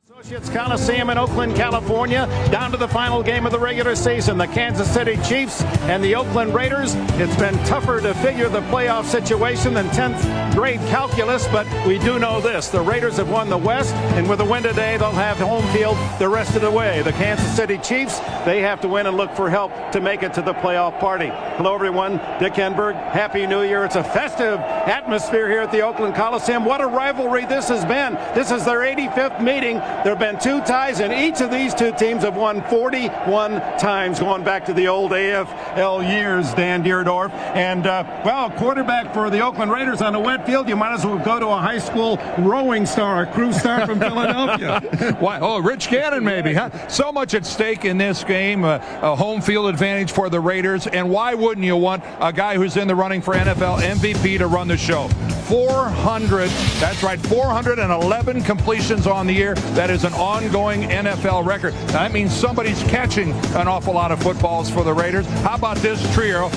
Associates Coliseum in Oakland, California, down to the final game of the regular season. The Kansas City Chiefs and the Oakland Raiders. It's been tougher to figure the playoff situation than 10th grade calculus, but we do know this. The Raiders have won the West, and with a win today, they'll have home field the rest of the way. The Kansas City Chiefs, they have to win and look for help to make it to the playoff party. Hello, everyone. Dick ENBERG. Happy New Year. It's a festive atmosphere here at the Oakland Coliseum. What a rivalry this has been. This is their 85th meeting. There have been 2 ties, and each of these 2 teams have won 41 times, going back to the old AFL years, Dan DIERDOFF. And, well, quarterback for the Oakland Raiders on a wet field, you might as well go to a high school rowing star, a crew star from Philadelphia. Why? Oh, Rich Gannon, maybe, huh? So much at stake in this game, a home field advantage for the Raiders, and why wouldn't you want a guy who's in the running for NFL MVP to run the show? 400, that's right, 411 completions on the year. That is an ongoing NFL record. Now, that means somebody's catching an awful lot of footballs for the Raiders. How about this trio?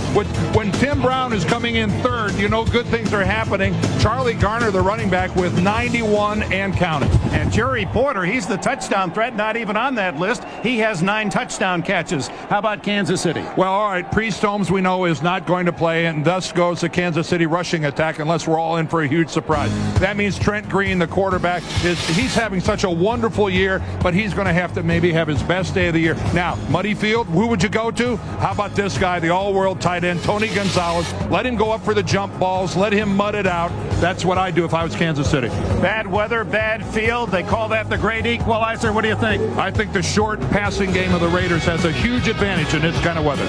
When Tim Brown is coming in third, you know good things are happening. Charlie Garner, the running back, with 91 and counting. And Jerry Porter, he's the touchdown threat, not even on that list. He has 9 touchdown catches. How about Kansas City? Well, all right, Priest Holmes, we know, is not going to play, and thus goes the Kansas City rushing attack, unless we're all in for a huge surprise. That means Trent Green, the quarterback, he's having such a wonderful year, but he's going to have to maybe have his best day of the year. Now, muddy field, who would you go to? How about this guy, the all-world tight end, Tony Gonzalez? Let him go up for the jump balls. Let him mud it out. That's what I'd do if I was Kansas City. Bad weather, bad field. They call that the great equalizer. What do you think? I think the short passing game of the Raiders has a huge advantage in this kind of weather.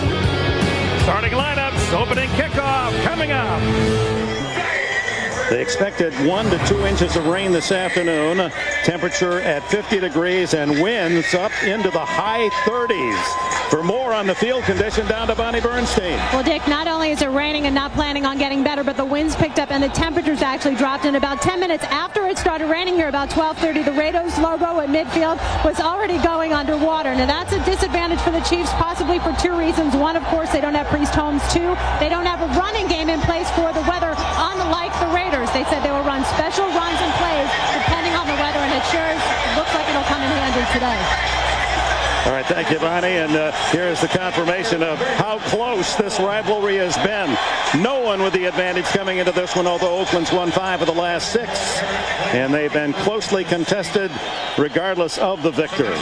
Starting lineups, opening kickoff, coming up. They expected 1 to 2 inches of rain this afternoon. Temperature at 50 degrees and winds up into the high 30s. For more on the field condition, down to Bonnie Bernstein. Well, Dick, not only is it raining and not planning on getting better, but the winds picked up and the temperatures actually dropped. In about 10 minutes after it started raining here, about 12:30, the Raiders logo at midfield was already going underwater. Now, that's a disadvantage for the Chiefs, possibly for 2 reasons. One, of course, they don't have Priest Holmes. 2, they don't have a running game in place for the weather, unlike the Raiders. They said they will run special runs and plays depending on the weather, and it sure looks like it'll come in handy today. All right, thank you, Bonnie. And here is the confirmation of how close this rivalry has been. No one with the advantage coming into this one, although Oakland's won 5 of the last 6. And they've been closely contested regardless of the victor.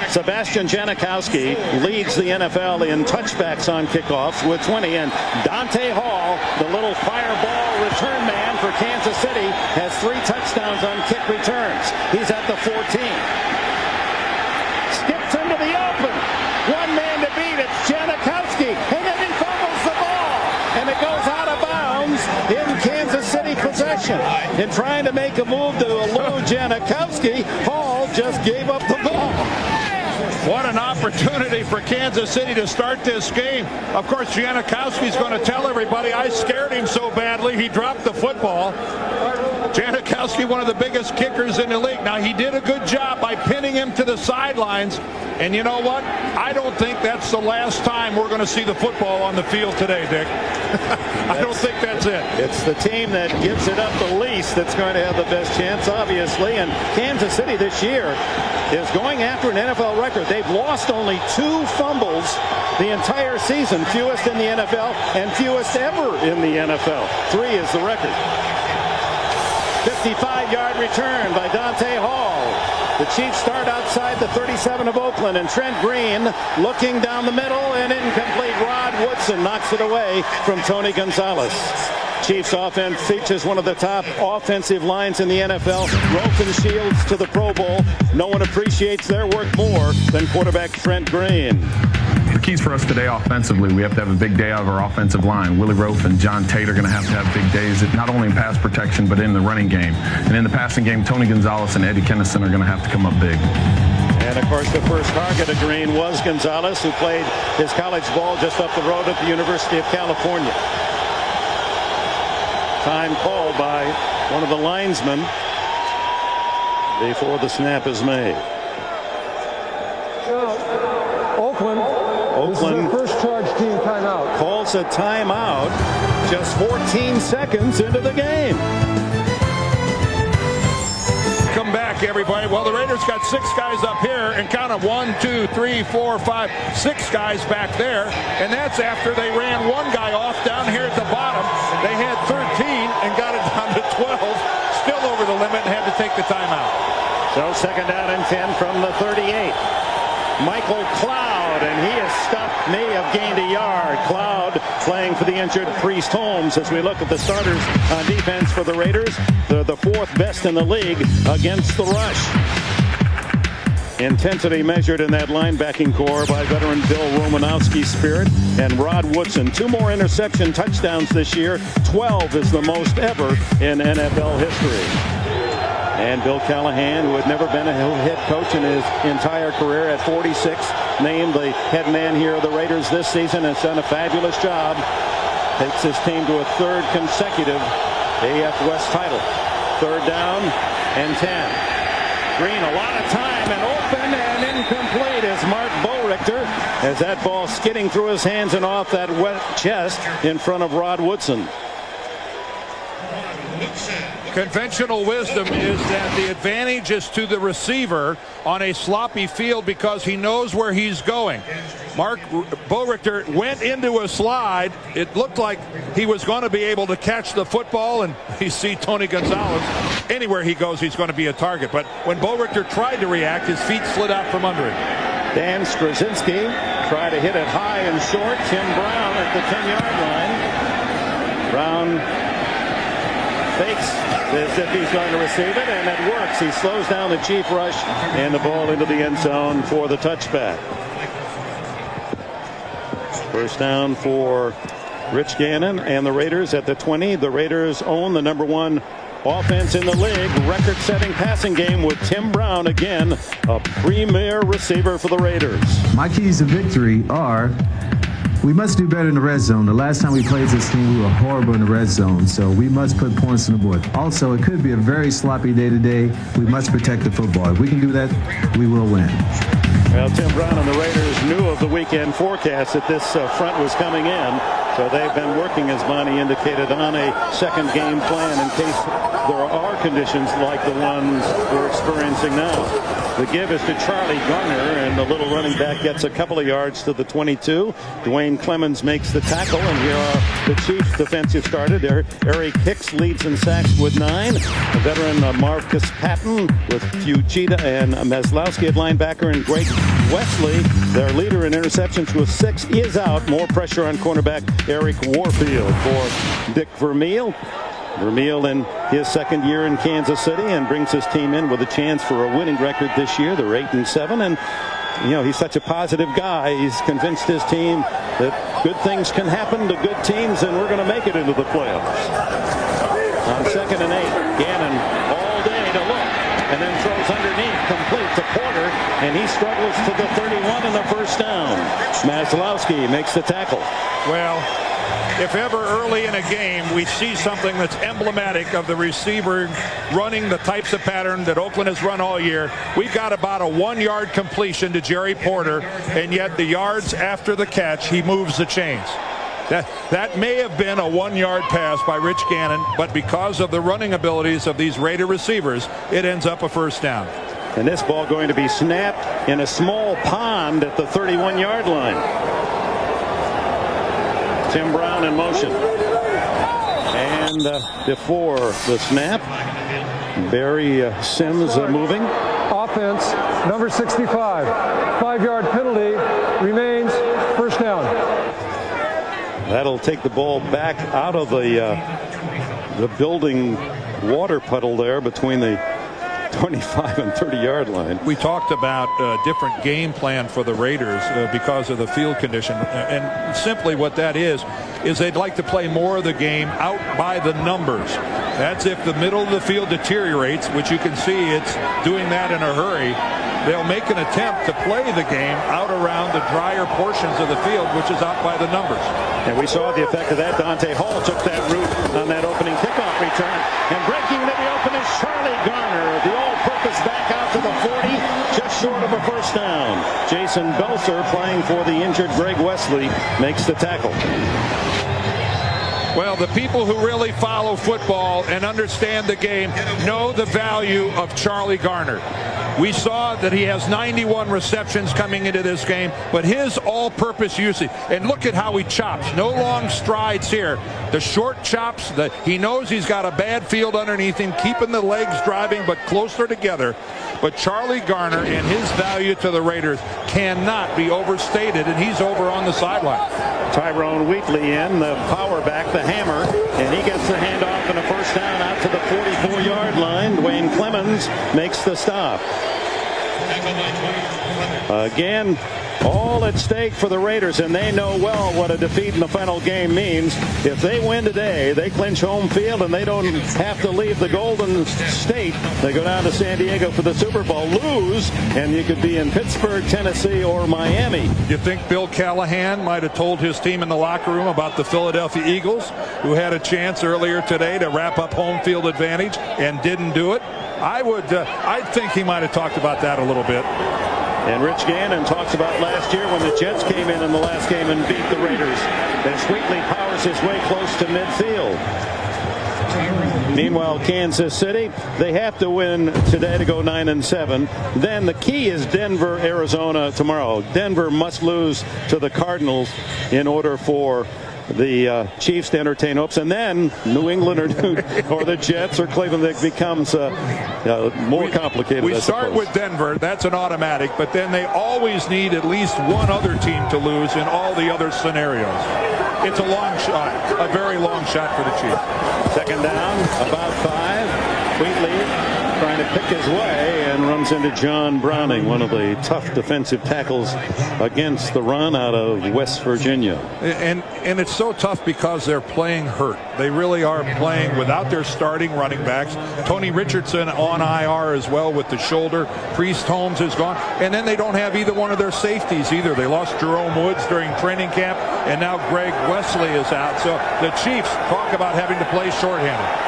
Sebastian Janikowski leads the NFL in touchbacks on kickoffs with 20. And Dante Hall, the little fireball return man for Kansas City, has 3 touchdowns on kick returns. He's at the 14. Into the open. 1 man to beat. It's Janikowski. And then he fumbles the ball. And it goes out of bounds in Kansas City possession. In trying to make a move to elude Janikowski, Hall just gave up the ball. What an opportunity for Kansas City to start this game. Of course, Janikowski's going to tell everybody, I scared him so badly, he dropped the football. Janikowski, one of the biggest kickers in the league. Now, he did a good job by pinning him to the sidelines. And you know what? I don't think that's the last time we're going to see the football on the field today, Dick. I don't think that's it. It's the team that gives it up the least that's going to have the best chance, obviously. And Kansas City this year is going after an NFL record. They've lost only 2 fumbles the entire season, fewest in the NFL and fewest ever in the NFL. 3 is the record. 55-yard return by Dante Hall. The Chiefs start outside the 37 of Oakland, and Trent Green looking down the middle, and incomplete. Rod Woodson knocks it away from Tony Gonzalez. Chiefs offense features one of the top offensive lines in the NFL. Rope and Shields to the Pro Bowl. No one appreciates their work more than quarterback Trent Green. The keys for us today offensively, we have to have a big day out of our offensive line. Willie Rofe and John Tate are going to have big days, not only in pass protection, but in the running game. And in the passing game, Tony Gonzalez and Eddie Kennison are going to have to come up big. And, of course, the first target of Green was Gonzalez, who played his college ball just up the road at the University of California. Time called by one of the linesmen before the snap is made. Oakland first charge team timeout. Calls a timeout just 14 seconds into the game. Come back. back, everybody. Well, the Raiders got 6 guys up here, and count of 1, 2, 3, 4, 5, 6 guys back there, and that's after they ran one guy off down here at the bottom. They had 13 and got it down to 12, still over the limit, and had to take the timeout. So second down and 10 from the 38. Michael Cloud, and he has stopped, may have gained a yard. Cloud playing for the injured Priest Holmes. As we look at the starters on defense for the Raiders, they're the 4th best in the league against the rush. Intensity measured in that linebacking core by veteran Bill Romanowski's Spirit and Rod Woodson. 2 more interception touchdowns this year. 12 is the most ever in NFL history. And Bill Callahan, who had never been a head coach in his entire career at 46, named the head man here of the Raiders this season, has done a fabulous job. Takes his team to a 3rd consecutive AF West title. 3rd down and 10. Green, a lot of time, and open and incomplete as Mark Boerichter, as that ball skidding through his hands and off that wet chest in front of Rod Woodson. Conventional wisdom is that the advantage is to the receiver on a sloppy field because he knows where he's going. Mark Boerichter went into a slide. It looked like he was going to be able to catch the football, and you see Tony Gonzalez. Anywhere he goes, he's going to be a target. But when Boerichter tried to react, his feet slid out from under him. Dan Straczynski tried to hit it high and short. Tim Brown at the 10-yard line. Brown fakes as if he's going to receive it, and it works. He slows down the chief rush and the ball into the end zone for the touchback. First down for Rich Gannon and the Raiders at the 20. The Raiders own the #1 offense in the league. Record-setting passing game with Tim Brown, again, a premier receiver for the Raiders. My keys to victory are: we must do better in the red zone. The last time we played this team, we were horrible in the red zone, so we must put points on the board. Also, it could be a very sloppy day today. We must protect the football. If we can do that, we will win. Well, Tim Brown and the Raiders knew of the weekend forecast that this front was coming in, so they've been working, as Bonnie indicated, on a second game plan in case there are conditions like the ones we're experiencing now. The give is to Charlie Garner, and the little running back gets a couple of yards to the 22. Dwayne Clemens makes the tackle, and here are the Chiefs' defensive starter. Eric Hicks leads in sacks with 9. A veteran Marcus Patton with Fujita and Maslowski at linebacker, and Greg Wesley, their leader in interceptions with 6, is out. More pressure on cornerback Eric Warfield for Dick Vermeil. Vermeil in his second year in Kansas City, and brings his team in with a chance for a winning record this year. They're 8-7, and you know, he's such a positive guy. He's convinced his team that good things can happen to good teams, and we're going to make it into the playoffs. On 2nd and 8, Gannon all day to look, and then throws underneath, complete to Porter, and he struggles to the 31 in the first down. Maslowski makes the tackle. Well, if ever early in a game we see something that's emblematic of the receiver running the types of pattern that Oakland has run all year, we've got about a 1-yard completion to Jerry Porter, and yet the yards after the catch, he moves the chains. That may have been a 1-yard pass by Rich Gannon, but because of the running abilities of these Raider receivers, it ends up a first down. And this ball going to be snapped in a small pond at the 31-yard line. Tim Brown in motion. And before the snap, Barry Sims moving. Offense, number 65. 5-yard penalty remains first down. That'll take the ball back out of the building water puddle there between the 25 and 30-yard line. We talked about a different game plan for the Raiders because of the field condition, and simply what that is they'd like to play more of the game out by the numbers. That's if the middle of the field deteriorates, which you can see it's doing that in a hurry. They'll make an attempt to play the game out around the drier portions of the field, which is out by the numbers. And we saw the effect of that. Dante Hall took that route on that opening kickoff return. And breaking into the open is Charlie Garner, the all-purpose back out to the 40, just short of a first down. Jason Belser, playing for the injured Greg Wesley, makes the tackle. Well, the people who really follow football and understand the game know the value of Charlie Garner. We saw that he has 91 receptions coming into this game, but his all-purpose usage, and look at how he chops. No long strides here. The short chops, he knows he's got a bad field underneath him, keeping the legs driving but closer together. But Charlie Garner and his value to the Raiders cannot be overstated, and he's over on the sideline. Tyrone Wheatley in, the power back, the hammer, and he gets the handoff and a first down out to the 44-yard line. Dwayne Clemens makes the stop. Again, all at stake for the Raiders, and they know well what a defeat in the final game means. If they win today, they clinch home field, and they don't have to leave the Golden State. They go down to San Diego for the Super Bowl. Lose, and you could be in Pittsburgh, Tennessee, or Miami. You think Bill Callahan might have told his team in the locker room about the Philadelphia Eagles, who had a chance earlier today to wrap up home field advantage and didn't do it? I think he might have talked about that a little bit. And Rich Gannon talks about last year when the Jets came in the last game and beat the Raiders. As Wheatley powers his way close to midfield. Meanwhile, Kansas City, they have to win today to go 9-7. Then the key is Denver, Arizona tomorrow. Denver must lose to the Cardinals in order for the Chiefs to entertain hopes, and then New England or the Jets or Cleveland, it becomes more complicated. We start with Denver, that's an automatic, but then they always need at least one other team to lose in all the other scenarios. It's a long shot, a very long shot for the Chiefs. Second down, about 5. Wheatley trying to pick his way and runs into John Browning, one of the tough defensive tackles against the run out of West Virginia. And it's so tough because they're playing hurt. They really are playing without their starting running backs. Tony Richardson on IR as well with the shoulder. Priest Holmes is gone. And then they don't have either one of their safeties either. They lost Jerome Woods during training camp, and now Greg Wesley is out. So the Chiefs talk about having to play shorthanded.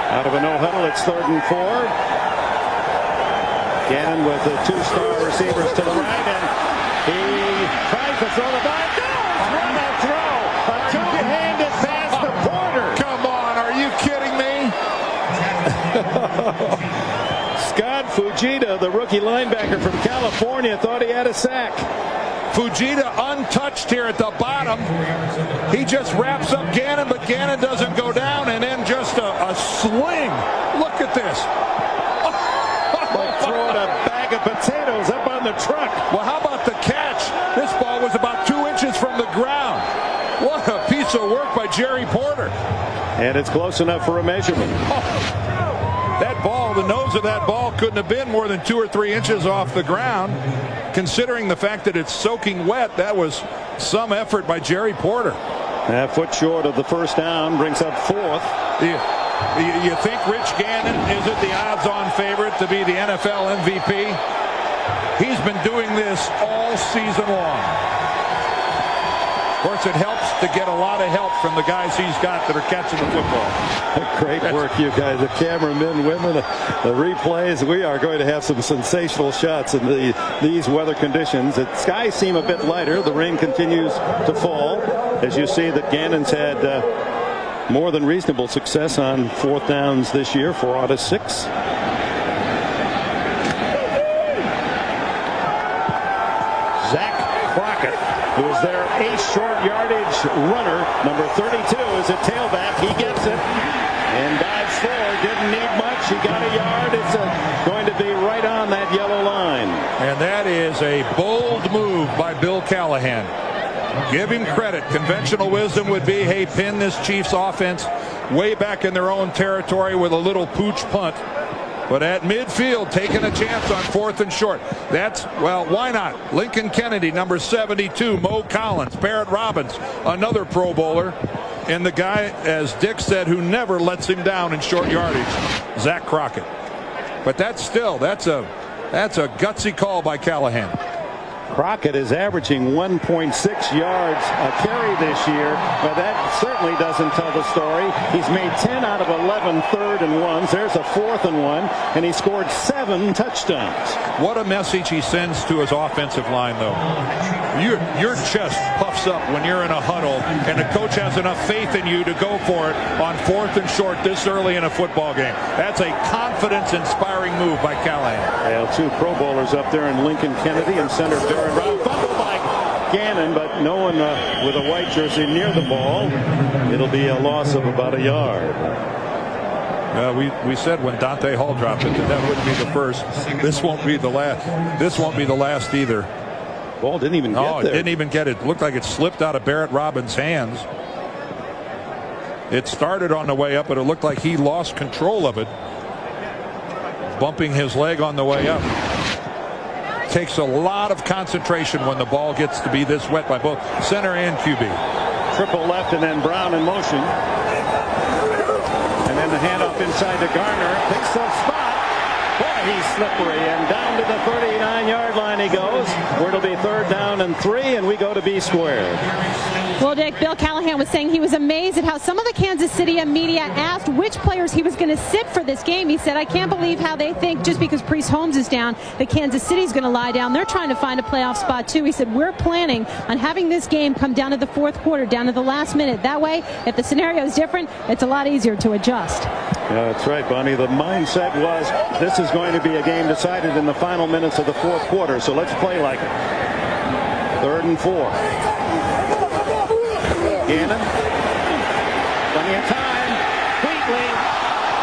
Out of a no-huddle, it's 3rd and 4. Gannon with the 2-star receivers to the right, and he tries to throw the ball. Run that throw. A two-handed pass to Porter. Come on, are you kidding me? Scott Fujita, the rookie linebacker from California, thought he had a sack. Fujita untouched here at the bottom. He just wraps up Gannon, but Gannon doesn't go down, and then just a sling. Look at this. Like throwing a bag of potatoes up on the truck. Well, how about the catch? This ball was about 2 inches from the ground. What a piece of work by Jerry Porter. And it's close enough for a measurement. That ball, the nose of that ball couldn't have been more than 2 or 3 inches off the ground. Considering the fact that it's soaking wet, that was some effort by Jerry Porter. A foot short of the first down, brings up 4th. You think Rich Gannon isn't the odds-on favorite to be the NFL MVP? He's been doing this all season long. Of course, it helps to get a lot of help from the guys he's got that are catching the football. Great work, you guys. The cameramen, women, the replays. We are going to have some sensational shots in these weather conditions. The skies seem a bit lighter. The rain continues to fall. As you see that Gannon's had more than reasonable success on 4th downs this year, 4 out of 6. Zach Crockett, who is their ace short yardage runner. Number 32 is a tailback. He gets it and dives forward. Didn't need much. He got a yard. It's going to be right on that yellow line. And that is a bold move by Bill Callahan. Give him credit. Conventional wisdom would be, hey, pin this Chiefs offense way back in their own territory with a little pooch punt. But at midfield, taking a chance on 4th and short. That's, well, why not? Lincoln Kennedy, number 72, Mo Collins, Barrett Robbins, another Pro Bowler. And the guy, as Dick said, who never lets him down in short yardage, Zach Crockett. But that's a gutsy call by Callahan. Crockett is averaging 1.6 yards a carry this year, but that certainly doesn't tell the story. He's made 10 out of 11 third and ones. There's a 4th and 1, and he scored 7 touchdowns. What a message he sends to his offensive line, though. Your chest puffs up when you're in a huddle, and the coach has enough faith in you to go for it on 4th and short this early in a football game. That's a confidence-inspiring move by Callahan. Well, 2 Pro Bowlers up there in Lincoln Kennedy and center Darren Brown. Fumble by Gannon, but no one with a white jersey near the ball. It'll be a loss of about a yard. We said when Dante Hall dropped it that wouldn't be the first. This won't be the last. This won't be the last either. Ball didn't even get there. Oh, it didn't even get it. It looked like it slipped out of Barrett Robbins' hands. It started on the way up, but it looked like he lost control of it, bumping his leg on the way up. Takes a lot of concentration when the ball gets to be this wet by both center and QB. Triple left and then Brown in motion. And then the handoff inside to Garner. Picks the spot. Boy, he's slippery. And down to the 39-yard line he goes. Where it'll be 3rd down and 3, and we go to B squared. Well, Dick, Bill Callahan was saying he was amazed at how some of the Kansas City media asked which players he was going to sit for this game. He said, I can't believe how they think just because Priest Holmes is down that Kansas City's going to lie down. They're trying to find a playoff spot, too. He said, we're planning on having this game come down to the 4th quarter, down to the last minute. That way, if the scenario is different, it's a lot easier to adjust. Yeah, that's right, Bonnie. The mindset was this is going to be a game decided in the final minutes of the 4th quarter, so let's play like it. 3rd and 4. Gannon, plenty of time. Wheatley.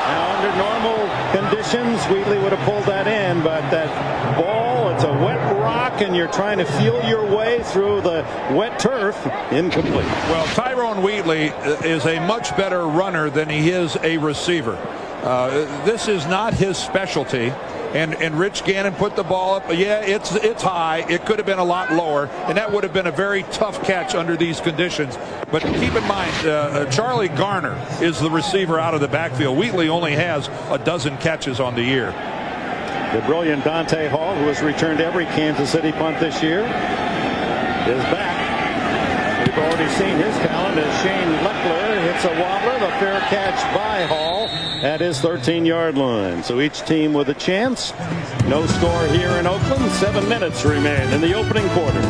Now, under normal conditions, Wheatley would have pulled that in, but that ball, it's a wet rock, and you're trying to feel your way through the wet turf. Incomplete. Well, Tyrone Wheatley is a much better runner than he is a receiver. This is not his specialty. And Rich Gannon put the ball up. Yeah, it's high. It could have been a lot lower, and that would have been a very tough catch under these conditions. But keep in mind, Charlie Garner is the receiver out of the backfield. Wheatley only has a dozen catches on the year. The brilliant Dante Hall, who has returned every Kansas City punt this year, is back. We've already seen his talent as Shane Leckler hits a wobbler. The fair catch by Hall at his 13-yard line. So each team with a chance. No score here in Oakland. 7 minutes remain in the opening quarter.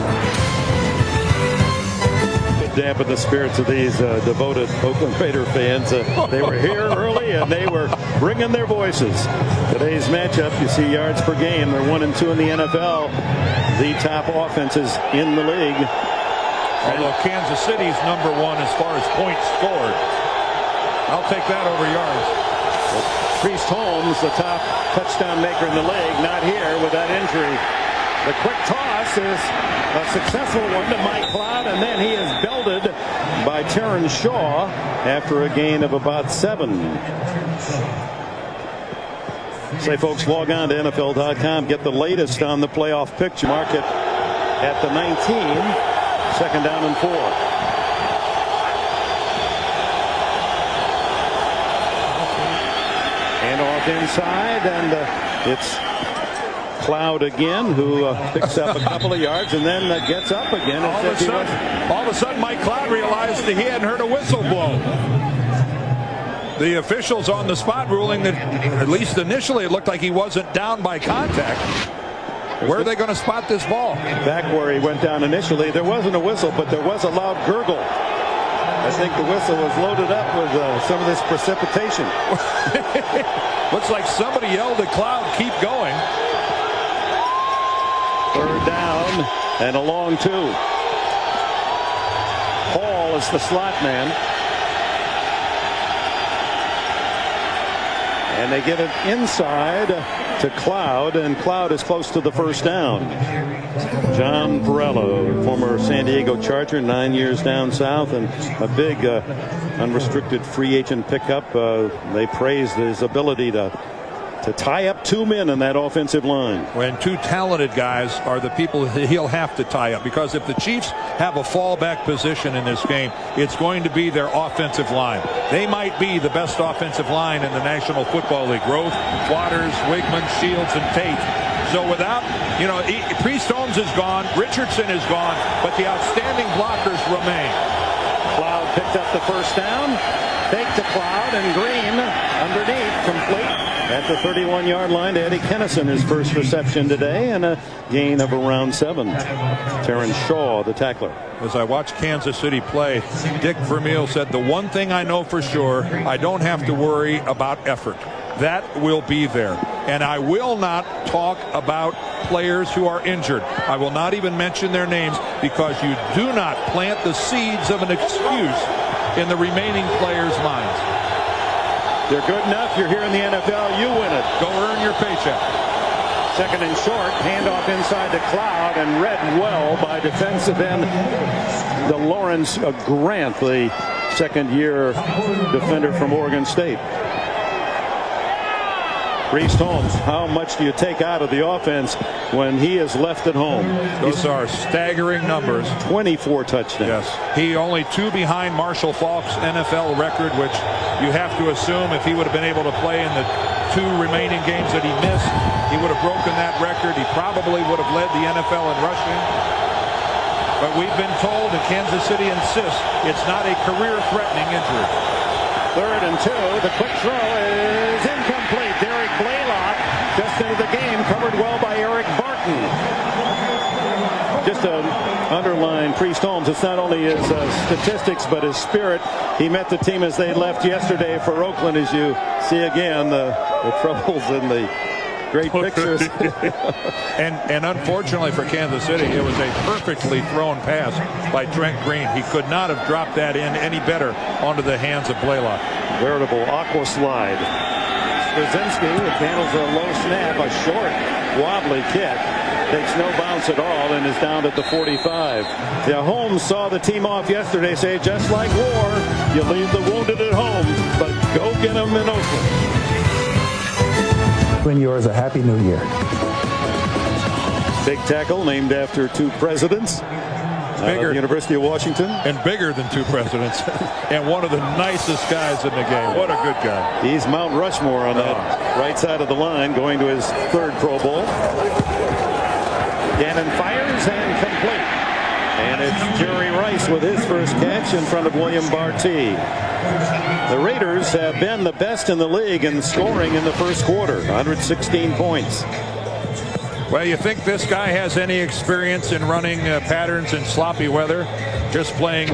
To dampen the spirits of these devoted Oakland Raider fans. They were here early and they were bringing their voices. Today's matchup, you see yards per game. They're 1 and 2 in the NFL. The top offenses in the league. Although Kansas City's #1 as far as points scored. I'll take that over yards. Priest Holmes, the top touchdown maker in the league, not here with that injury. The quick toss is a successful one to Mike Cloud, and then he is belted by Terrence Shaw after a gain of about 7. Say, folks, log on to NFL.com. Get the latest on the playoff picture. Mark it at the 19. 2nd down and 4. And off inside, and it's Cloud again, who picks up a couple of yards and then gets up again. All of a sudden, Mike Cloud realized that he hadn't heard a whistle blow. The officials on the spot ruling that, at least initially, it looked like he wasn't down by contact. Where are they going to spot this ball? Back where he went down initially, there wasn't a whistle, but there was a loud gurgle. I think the whistle was loaded up with some of this precipitation. Looks like somebody yelled at Cloud, keep going. 3rd down and a long 2. Hall is the slot man. And they get it inside to Cloud, and Cloud is close to the 1st down. John Perello, former San Diego Charger, 9 years down south, and a big unrestricted free agent pickup. They praised his ability to tie up 2 men in that offensive line. When 2 talented guys are the people he'll have to tie up, because if the Chiefs have a fallback position in this game, it's going to be their offensive line. They might be the best offensive line in the National Football League. Roth, Waters, Wigman, Shields, and Tate. So without, Priest Holmes is gone, Richardson is gone, but the outstanding blockers remain. Cloud picked up the first down. Fake to Cloud, and Green underneath, complete at the 31-yard line to Eddie Kennison, his first reception today, and a gain of around 7. Terrence Shaw, the tackler. As I watched Kansas City play, Dick Vermeil said, the one thing I know for sure, I don't have to worry about effort. That will be there. And I will not talk about players who are injured. I will not even mention their names, because you do not plant the seeds of an excuse in the remaining players' minds. They're good enough. You're here in the NFL. You win it. Go earn your paycheck. Second and short. Handoff inside to Cloud, and read well by defensive end Lawrence Grant, the second-year defender from Oregon State. Priest Holmes, how much do you take out of the offense when he is left at home? Those are staggering numbers. 24 touchdowns. Yes. He only 2 behind Marshall Faulk's NFL record, which you have to assume if he would have been able to play in the 2 remaining games that he missed, he would have broken that record. He probably would have led the NFL in rushing. But we've been told, and Kansas City insists, it's not a career-threatening injury. 3rd and 2. The quick throw is incomplete. Derek Blaylock just into the game, covered well by Eric Barton. Just to underline Priest Holmes, it's not only his statistics but his spirit. He met the team as they left yesterday for Oakland, as you see again the troubles in the great pictures. and unfortunately for Kansas City, it was a perfectly thrown pass by Trent Green. He could not have dropped that in any better onto the hands of Blaylock. Veritable aqua slide. Straczynski handles a low snap, a short, wobbly kick. Takes no bounce at all and is down at the 45. Yeah, Holmes saw the team off yesterday, say, just like war, you leave the wounded at home, but go get them in Oakland. Win yours a Happy New Year. Big tackle named after 2 presidents. Bigger. University of Washington. And bigger than 2 presidents. And one of the nicest guys in the game. What a good guy. He's Mount Rushmore on that right side of the line, going to his 3rd Pro Bowl. Gannon fires and complete. And it's Jerry Rice with his first catch in front of William Barty. The Raiders have been the best in the league in scoring in the first quarter, 116 points. Well, you think this guy has any experience in running patterns in sloppy weather? Just playing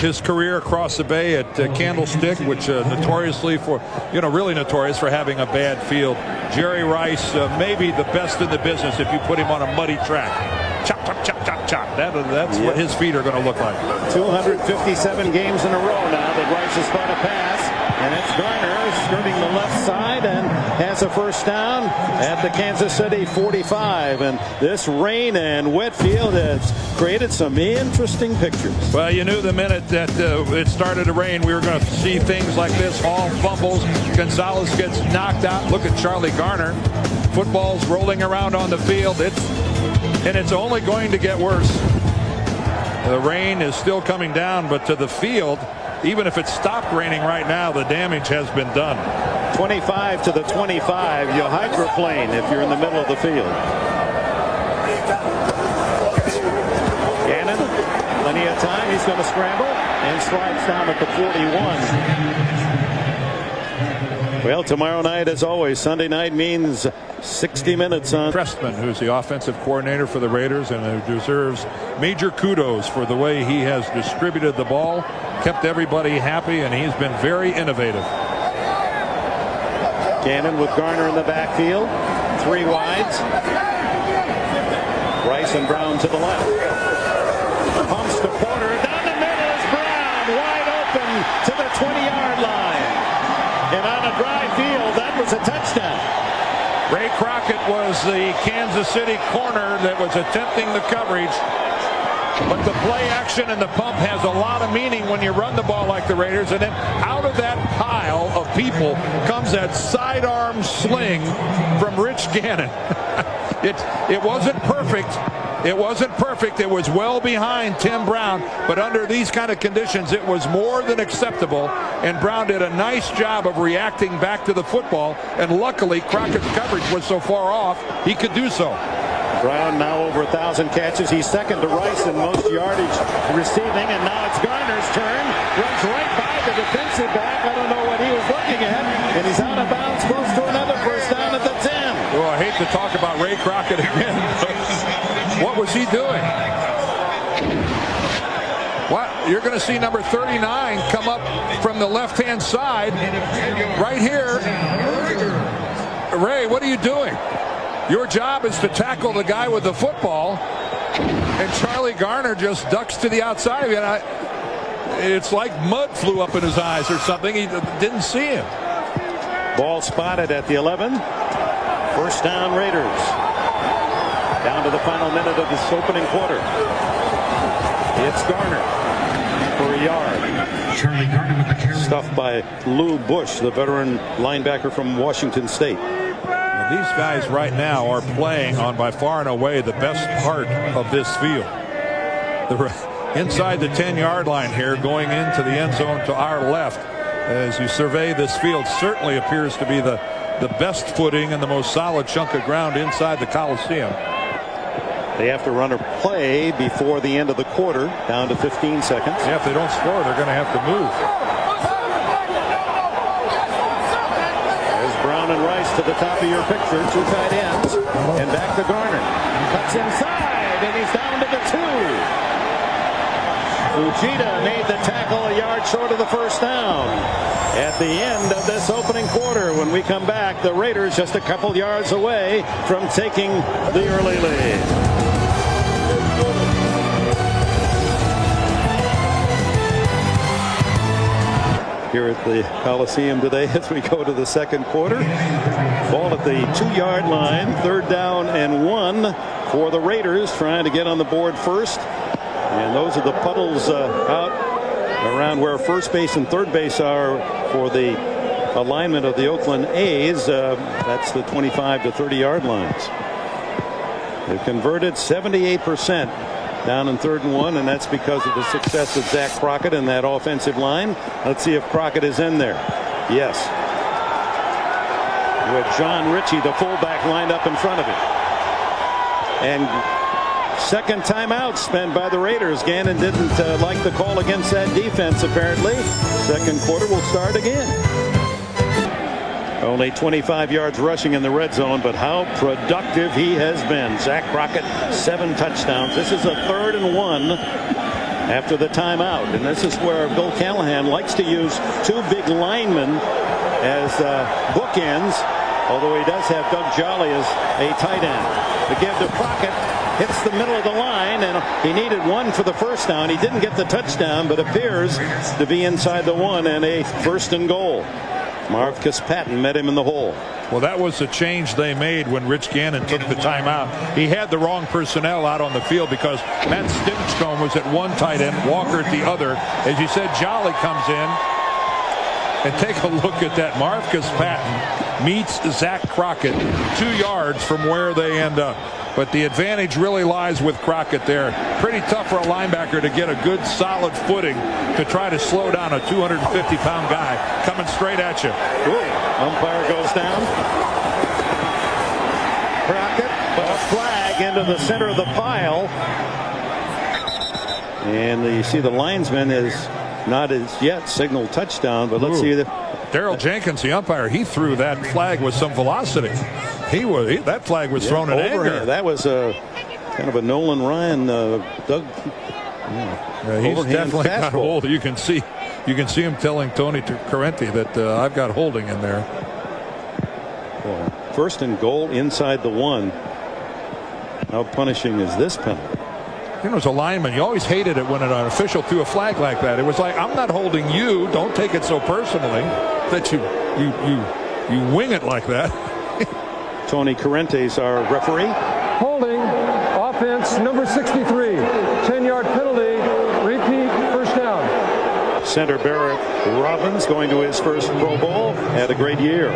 his career across the bay at Candlestick, which notoriously for, really notorious for having a bad field. Jerry Rice, maybe the best in the business if you put him on a muddy track. Chop, chop, chop, chop, chop. That's what his feet are going to look like. 257 games in a row now that Rice has caught a pass. And it's Garner skirting the left side and has a first down at the Kansas City 45. And this rain and wet field has created some interesting pictures. Well, you knew the minute that it started to rain, we were going to see things like this. Hall fumbles. Gonzalez gets knocked out. Look at Charlie Garner. Football's rolling around on the field. It's only going to get worse. The rain is still coming down, but to the field, even if it stopped raining right now, the damage has been done. 25 to the 25. You hydroplane if you're in the middle of the field. Gannon, plenty of time. He's going to scramble and slides down at the 41. Well, tomorrow night, as always, Sunday night means 60 minutes on. Pressman, who's the offensive coordinator for the Raiders and who deserves major kudos for the way he has distributed the ball, kept everybody happy, and he's been very innovative. Gannon with Garner in the backfield. 3 wides. Rice and Brown to the left. Pumps to Porter. Down the middle is Brown. Wide open to the 20-yard line. And on a dry field, that was a touchdown. Ray Crockett was the Kansas City corner that was attempting the coverage. But the play action and the pump has a lot of meaning when you run the ball like the Raiders. And then out of that pile of people comes that sidearm sling from Rich Gannon. It wasn't perfect, It wasn't perfect. It was well behind Tim Brown, but under these kind of conditions, it was more than acceptable, and Brown did a nice job of reacting back to the football, and luckily Crockett's coverage was so far off, he could do so. Brown now over 1,000 catches. He's second to Rice in most yardage receiving, and now it's Garner's turn. Runs right by the defensive back. I don't know what he was looking at, and he's out of bounds close to another first down at the 10. Well, I hate to talk about Ray Crockett again, but what was he doing? What? You're going to see number 39 come up from the left-hand side right here. Ray, what are you doing? Your job is to tackle the guy with the football, and Charlie Garner just ducks to the outside of it. It's like mud flew up in his eyes or something. He didn't see him. Ball spotted at the 11. First down, Raiders. Down to the final minute of this opening quarter. It's Garner for a yard. Charlie Garner with the carry. Stuffed by Lou Bush, the veteran linebacker from Washington State. These guys right now are playing on by far and away the best part of this field. Inside the 10-yard line here, going into the end zone to our left. As you survey this field, certainly appears to be the best footing and the most solid chunk of ground inside the Coliseum. They have to run a play before the end of the quarter, down to 15 seconds. Yeah, if they don't score, they're going to have to move. Brown and Rice to the top of your picture, two tight ends, and back to Garner. Cuts inside, and he's down to the 2. Fujita made the tackle a yard short of the first down. At the end of this opening quarter, when we come back, the Raiders just a couple yards away from taking the early lead. Here at the Coliseum today as we go to the second quarter. Ball at the 2-yard line, third down and 1 for the Raiders, trying to get on the board first. And those are the puddles out around where first base and third base are for the alignment of the Oakland A's. That's the 25 to 30-yard lines. They've converted 78%. Down in 3rd and 1, and that's because of the success of Zach Crockett and that offensive line. Let's see if Crockett is in there. Yes. With John Ritchie, the fullback, lined up in front of him. And second timeout spent by the Raiders. Gannon didn't like the call against that defense, apparently. Second quarter will start again. Only 25 yards rushing in the red zone, but how productive he has been. Zach Crockett, 7 touchdowns. This is a 3rd and 1 after the timeout. And this is where Bill Callahan likes to use 2 big linemen as bookends, although he does have Doug Jolly as a tight end. The give to Crockett hits the middle of the line, and he needed 1 for the first down. He didn't get the touchdown, but appears to be inside the 1 and a 1st and goal. Marcus Patton met him in the hole. Well, that was the change they made when Rich Gannon took the timeout. He had the wrong personnel out on the field because Matt Stinchcomb was at one tight end, Walker at the other. As you said, Jolly comes in. And take a look at that. Marcus Patton meets Zach Crockett 2 yards from where they end up. But the advantage really lies with Crockett there. Pretty tough for a linebacker to get a good solid footing to try to slow down a 250-pound guy coming straight at you. Ooh, umpire goes down. Crockett, but a flag into the center of the pile. And you see the linesman is not as yet signaled touchdown, but let's see the Daryl Jenkins, the umpire, he threw that flag with some velocity. That flag was thrown in anger. That was kind of a Nolan Ryan, Doug. He's definitely got hold. You can see him telling Tony Correnti that I've got holding in there. Well, 1st and goal inside the 1. How punishing is this penalty? You know, as a lineman, you always hated it when an official threw a flag like that. It was like, I'm not holding you. Don't take it so personally that you wing it like that. Tony Correnti's our referee. Holding, offense, number 63. 10-yard penalty, repeat, first down. Center Barrett Robbins going to his first Pro Bowl. Had a great year.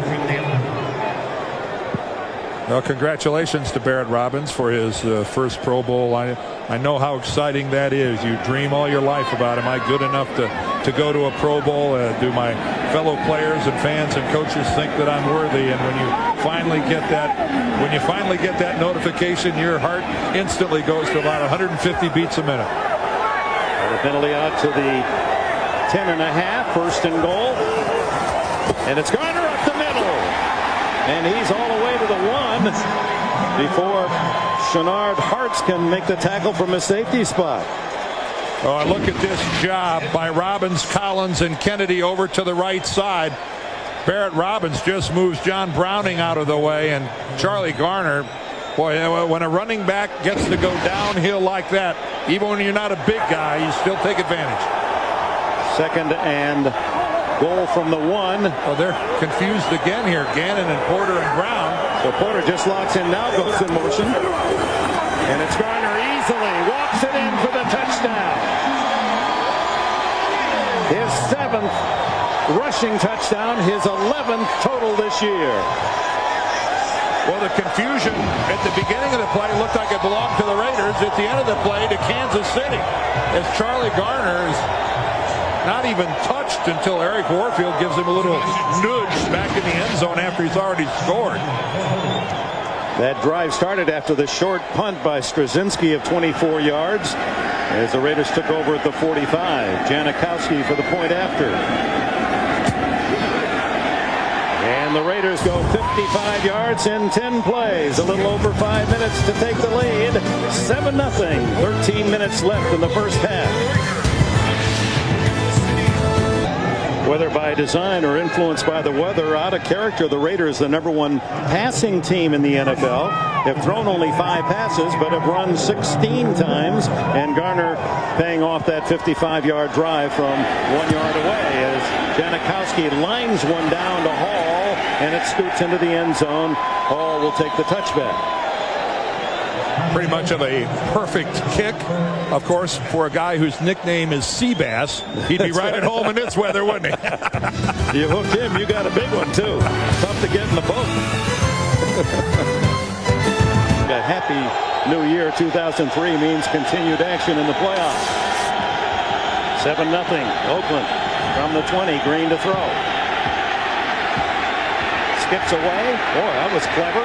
Well, congratulations to Barrett Robbins for his first Pro Bowl. I know how exciting that is. You dream all your life about, am I good enough to go to a Pro Bowl? Do my fellow players and fans and coaches think that I'm worthy? And when you finally get that notification, your heart instantly goes to about 150 beats a minute. The penalty out to the 10.5, first and goal. And it's Garner up the middle. And he's all the way to the 1 before Shenard Hartz can make the tackle from his safety spot. Oh, look at this job by Robbins, Collins, and Kennedy over to the right side. Barrett Robbins just moves John Browning out of the way, and Charlie Garner, boy, when a running back gets to go downhill like that, even when you're not a big guy, you still take advantage. Second and goal from the 1. Oh, they're confused again here. Gannon and Porter and Brown. So Porter just locks in, now goes in motion. And it's Garner easily walks it in for the touchdown. His 7th rushing touchdown, his 11th total this year. Well, the confusion at the beginning of the play looked like it belonged to the Raiders. At the end of the play to Kansas City, as Charlie Garner is not even touched until Eric Warfield gives him a little nudge back in the end zone after he's already scored. That drive started after the short punt by Straczynski of 24 yards as the Raiders took over at the 45. Janikowski for the point after. And the Raiders go 55 yards in 10 plays. A little over 5 minutes to take the lead. 7-0. 13 minutes left in the first half. Whether by design or influenced by the weather, out of character, the Raiders, the #1 passing team in the NFL, have thrown only 5 passes but have run 16 times, and Garner paying off that 55-yard drive from 1 yard away as Janikowski lines one down to Hall, and it scoots into the end zone. Hall will take the touchback. Pretty much of a perfect kick, of course, for a guy whose nickname is Seabass. He'd be right at home in this weather, wouldn't he? You hook him, you got a big one too. Tough to get in the boat. A happy New Year 2003 means continued action in the playoffs. 7-0 Oakland from the 20. Green to throw. Skips away. Boy, that was clever.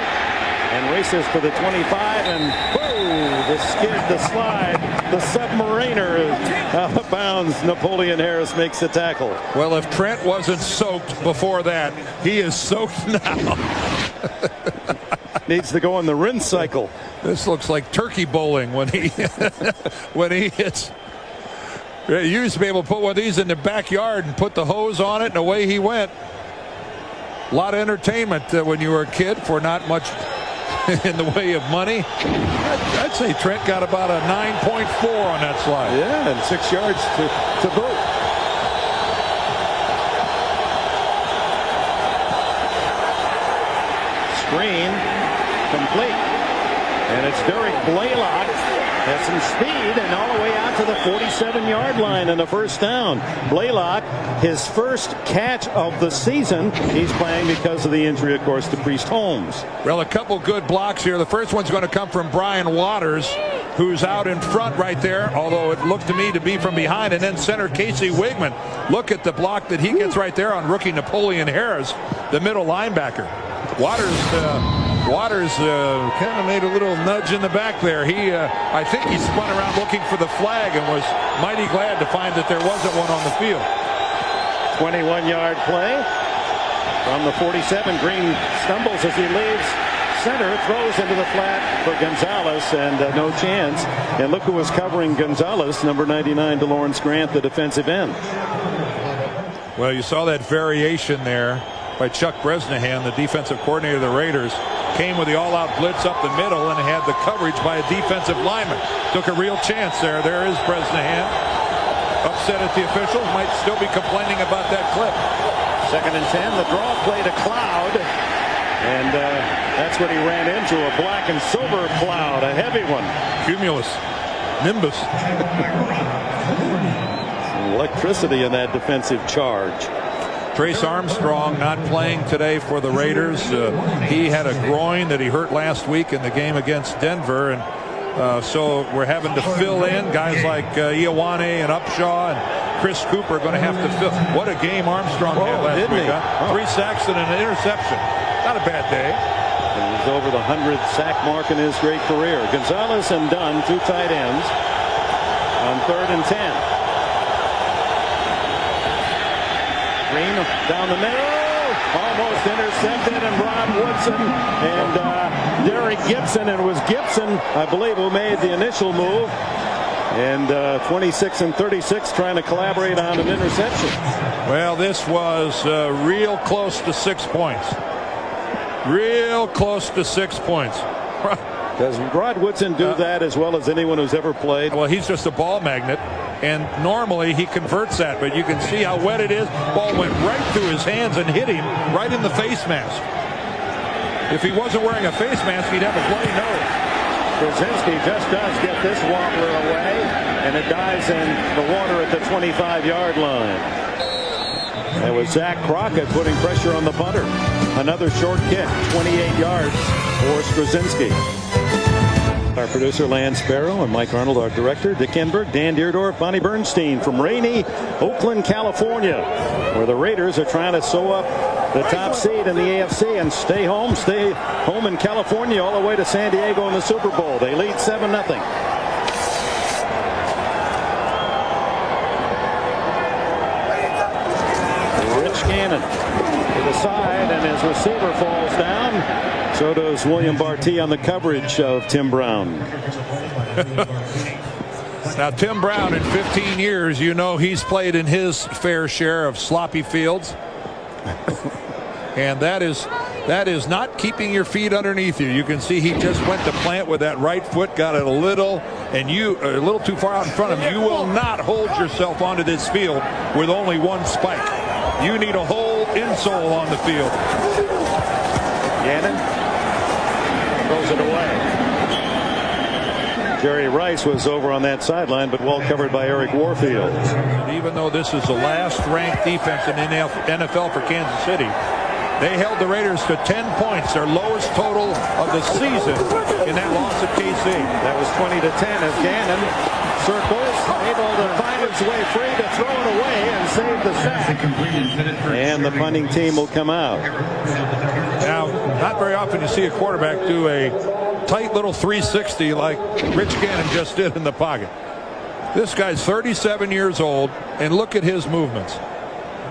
And races to the 25, and whoa, the skid, the slide, the submariner out of bounds. Napoleon Harris makes the tackle. Well, if Trent wasn't soaked before that, he is soaked now. Needs to go in the rinse cycle. This looks like turkey bowling when he when he hits. You used to be able to put one of these in the backyard and put the hose on it, and away he went. A lot of entertainment when you were a kid for not much in the way of money. I'd say Trent got about a 9.4 on that slide. Yeah, and 6 yards to boot. Screen complete. And it's Derek Blaylock. Has some speed and all the way out to the 47-yard line and a first down. Blaylock, his first catch of the season. He's playing because of the injury, of course, to Priest Holmes. Well, a couple good blocks here. The first one's going to come from Brian Waters, who's out in front right there, although it looked to me to be from behind. And then center Casey Wigman. Look at the block that he gets right there on rookie Napoleon Harris, the middle linebacker. Waters kind of made a little nudge in the back there. I think he spun around looking for the flag and was mighty glad to find that there wasn't one on the field. 21-yard play from the 47. Green stumbles as he leaves center, throws into the flat for Gonzalez, and no chance. And look who was covering Gonzalez, number 99, DeLawrence Grant, the defensive end. Well, you saw that variation there by Chuck Bresnahan, the defensive coordinator of the Raiders. Came with the all-out blitz up the middle and had the coverage by a defensive lineman. Took a real chance there. There is Bresnahan. Upset at the officials. Might still be complaining about that clip. 2nd and 10. The draw play to Cloud. And that's what he ran into, a black and silver cloud, a heavy one. Cumulus. Nimbus. Some electricity in that defensive charge. Trace Armstrong not playing today for the Raiders. He had a groin that he hurt last week in the game against Denver, and so we're having to fill in guys like Ioane and Upshaw and Chris Cooper are going to have to fill. What a game Armstrong had last week. Huh? 3 sacks and an interception. Not a bad day. He's over the 100 sack mark in his great career. Gonzalez and Dunn, 2 tight ends on 3rd and 10. Green down the middle, almost intercepted, and Rod Woodson and Derek Gibson, and it was Gibson, I believe, who made the initial move. And 26 and 36 trying to collaborate on an interception. Well, this was real close to 6 points. Real close to 6 points. Does Rod Woodson do that as well as anyone who's ever played? Well, he's just a ball magnet, and normally he converts that, but you can see how wet it is. Ball went right through his hands and hit him right in the face mask. If he wasn't wearing a face mask, he'd have a bloody nose. Krasinski just does get this wobbler away, and it dives in the water at the 25-yard line. That was Zach Crockett putting pressure on the punter. Another short kick, 28 yards for Straczynski. Our producer, Lance Sparrow, and Mike Arnold, our director, Dick Enberg, Dan Dierdorff, Bonnie Bernstein from rainy Oakland, California, where the Raiders are trying to sew up the top seed in the AFC and stay home in California all the way to San Diego in the Super Bowl. They lead 7-0. Gannon to the side, and his receiver falls down. So does William Barty on the coverage of Tim Brown. Now, Tim Brown, in 15 years, you know he's played in his fair share of sloppy fields. And that is not keeping your feet underneath you. You can see he just went to plant with that right foot, got it a little too far out in front of him. You will not hold yourself onto this field with only one spike. You need a whole insole on the field. Gannon throws it away. Jerry Rice was over on that sideline, but well covered by Eric Warfield. And even though this is the last ranked defense in the NFL for Kansas City, they held the Raiders to 10 points, their lowest total of the season in that loss at KC. That was 20-10 as Gannon circles, able to find its way free to throw it away and save the sack. And the punting team will come out. Now, not very often you see a quarterback do a tight little 360 like Rich Gannon just did in the pocket. This guy's 37 years old, and look at his movements.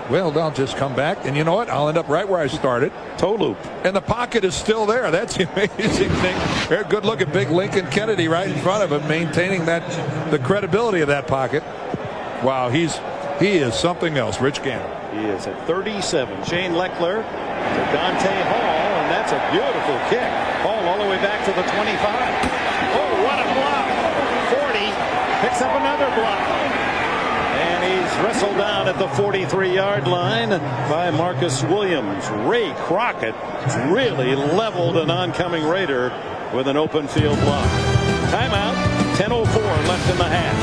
Well, I'll just come back, and you know what? I'll end up right where I started. Toe loop. And the pocket is still there. That's the amazing thing. Very good look at big Lincoln Kennedy right in front of him, maintaining the credibility of that pocket. Wow, he is something else, Rich Gannon. He is at 37. Shane Leckler to Dante Hall, and that's a beautiful kick. Hall all the way back to the 25. Oh, what a block. 40. Picks up another block. And he's wrestled down at the 43-yard line by Marcus Williams. Ray Crockett really leveled an oncoming Raider with an open field block. Timeout. 10:04 left in the half.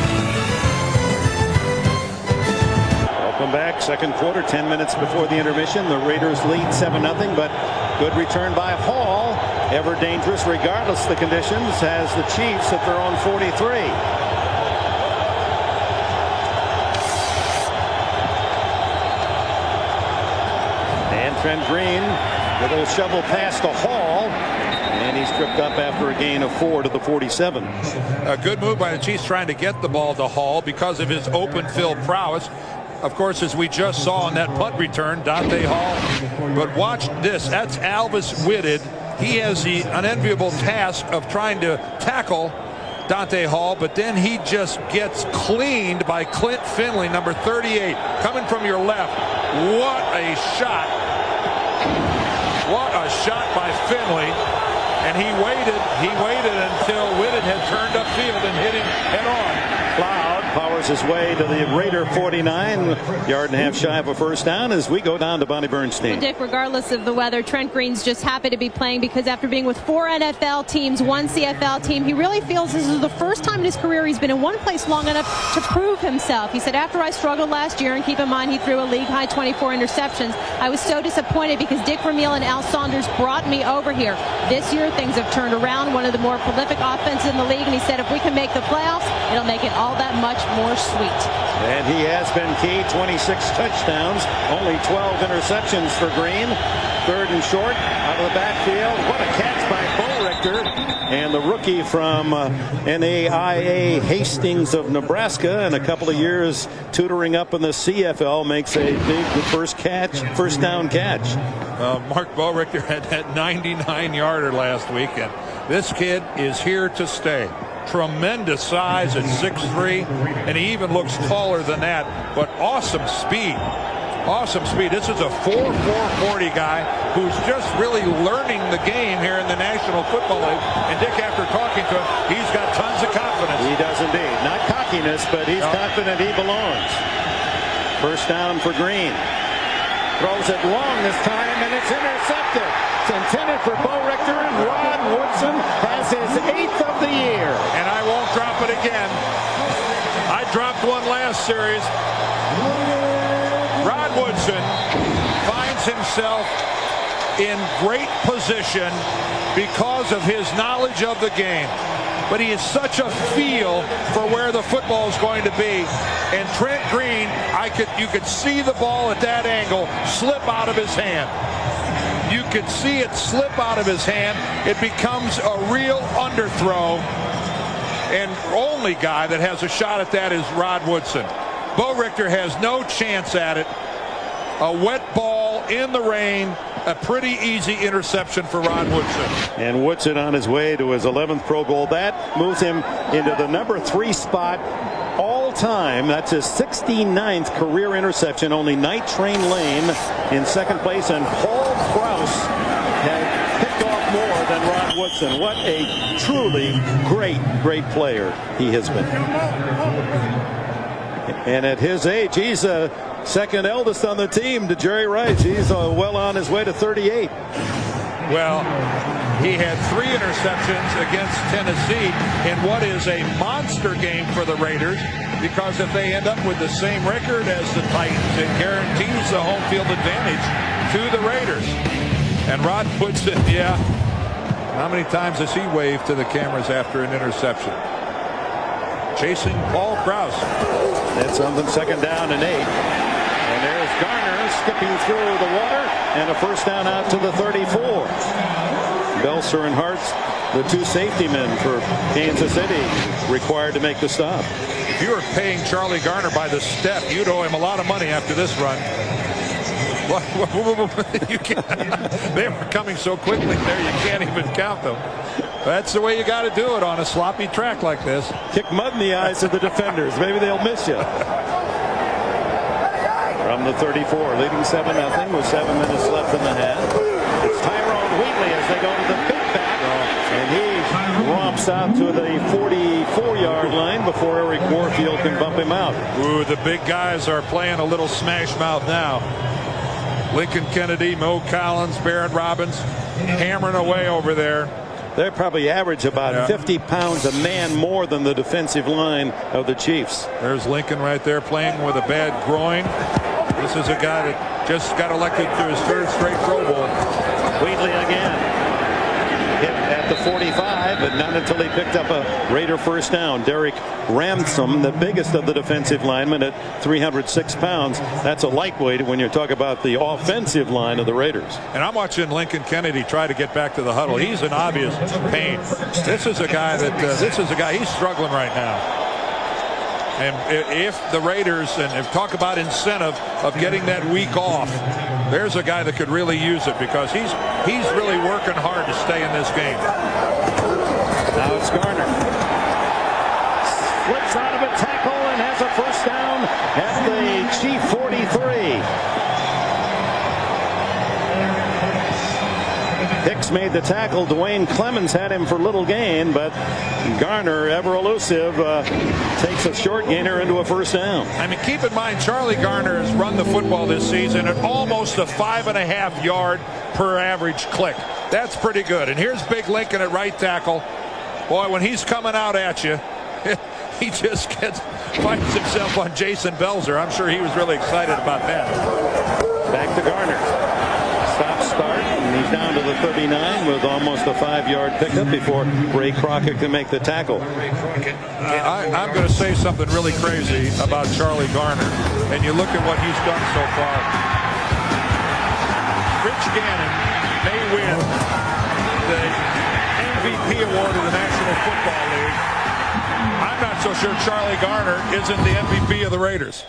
Welcome back. Second quarter, 10 minutes before the intermission. The Raiders lead 7-0, but good return by Hall. Ever dangerous regardless of the conditions, has the Chiefs at their own 43. Trent Green with a little shovel pass to Hall, and he's tripped up after a gain of 4 to the 47. A good move by the Chiefs trying to get the ball to Hall because of his open field prowess. Of course, as we just saw on that punt return, Dante Hall. But watch this. That's Alvis Whitted. He has the unenviable task of trying to tackle Dante Hall, but then he just gets cleaned by Clint Finley, number 38, coming from your left. What a shot. What a shot by Finley. And he waited until Whitted had turned upfield and hit him head on. Cloud, power powers his way to the Raider 49, yard and a half shy of a first down as we go down to Bonnie Bernstein. Dick, regardless of the weather, Trent Green's just happy to be playing because after being with 4 NFL teams, 1 CFL team, he really feels this is the first time in his career he's been in one place long enough to prove himself. He said, after I struggled last year, and keep in mind he threw a league-high 24 interceptions, I was so disappointed because Dick Vermeil and Al Saunders brought me over here. This year, things have turned around, one of the more prolific offenses in the league, and he said if we can make the playoffs, it'll make it all that much more sweet. And he has been key, 26 touchdowns, only 12 interceptions for Green. Third and short, out of the backfield. What a catch by Bo Richter. And the rookie from NAIA Hastings of Nebraska, and a couple of years tutoring up in the CFL, makes a big first down catch. Mark Bo Richter had that 99-yarder last week, and this kid is here to stay. Tremendous size at 6'3", and he even looks taller than that, but awesome speed. Awesome speed. This is a 4.40 guy who's just really learning the game here in the National Football League. And Dick, after talking to him, he's got tons of confidence. He does indeed. Not cockiness, but he's confident he belongs. First down for Green. Throws it long this time, and it's intercepted. It's intended for Bo Richter, and Rod Woodson has his 8th of the year. And I won't drop it again. I dropped one last series. Rod Woodson finds himself in great position because of his knowledge of the game. But he has such a feel for where the football is going to be. And Trent Green, you could see the ball at that angle slip out of his hand. You could see it slip out of his hand. It becomes a real underthrow. And only guy that has a shot at that is Rod Woodson. Bo Richter has no chance at it. A wet ball in the rain, a pretty easy interception for Rod Woodson. And Woodson on his way to his 11th Pro Bowl. That moves him into the number 3 spot all time. That's his 69th career interception. Only Night Train Lane in second place, and Paul Krause had picked off more than Rod Woodson. What a truly great player he has been. And at his age, he's a second eldest on the team to Jerry Rice. He's well on his way to 38. Well, he had 3 interceptions against Tennessee in what is a monster game for the Raiders, because if they end up with the same record as the Titans, it guarantees the home field advantage to the Raiders. And Rod Woodson, how many times has he waved to the cameras after an interception? Chasing Paul Krause. That's something. Second down and 8. And there's Garner skipping through the water, and a first down out to the 34. Belser and Hartz, the 2 safety men for Kansas City, required to make the stop. If you were paying Charlie Garner by the step, you'd owe him a lot of money after this run. They were coming so quickly there, you can't even count them. That's the way you got to do it on a sloppy track like this. Kick mud in the eyes of the defenders. Maybe they'll miss you. From the 34, leading 7-0 with 7 minutes left in the half. It's Tyrone Wheatley as they go to the big back, and he romps out to the 44-yard line before Eric Warfield can bump him out. Ooh, the big guys are playing a little smash mouth now. Lincoln Kennedy, Mo Collins, Barrett Robbins hammering away over there. They probably average about 50 pounds a man more than the defensive line of the Chiefs. There's Lincoln right there playing with a bad groin. This is a guy that just got elected to his 3rd straight Pro Bowl. Wheatley again. Hit at the 45, but not until he picked up a Raider first down. Derek Ransom, the biggest of the defensive linemen at 306 pounds. That's a lightweight when you talk about the offensive line of the Raiders. And I'm watching Lincoln Kennedy try to get back to the huddle. He's in obvious pain. This is a guy he's struggling right now. And if the Raiders, and if talk about incentive of getting that week off, there's a guy that could really use it, because he's really working hard to stay in this game. Now it's Garner. Slips out of a tackle and has a first down at the Chief 43. Hicks made the tackle. Dwayne Clemens had him for little gain, but Garner, ever elusive, takes a short gainer into a first down. I mean, keep in mind, Charlie Garner has run the football this season at almost a 5.5 yard per average click. That's pretty good. And here's Big Lincoln at right tackle. Boy, when he's coming out at you, he just finds himself on Jason Belzer. I'm sure he was really excited about that. Back to Garner. Stop-start, and he's down to the 39 with almost a 5-yard pickup before Ray Crockett can make the tackle. I'm going to say something really crazy about Charlie Garner, and you look at what he's done so far. Rich Gannon may win the MVP award of the National Football League. I'm not so sure Charlie Garner isn't the MVP of the Raiders.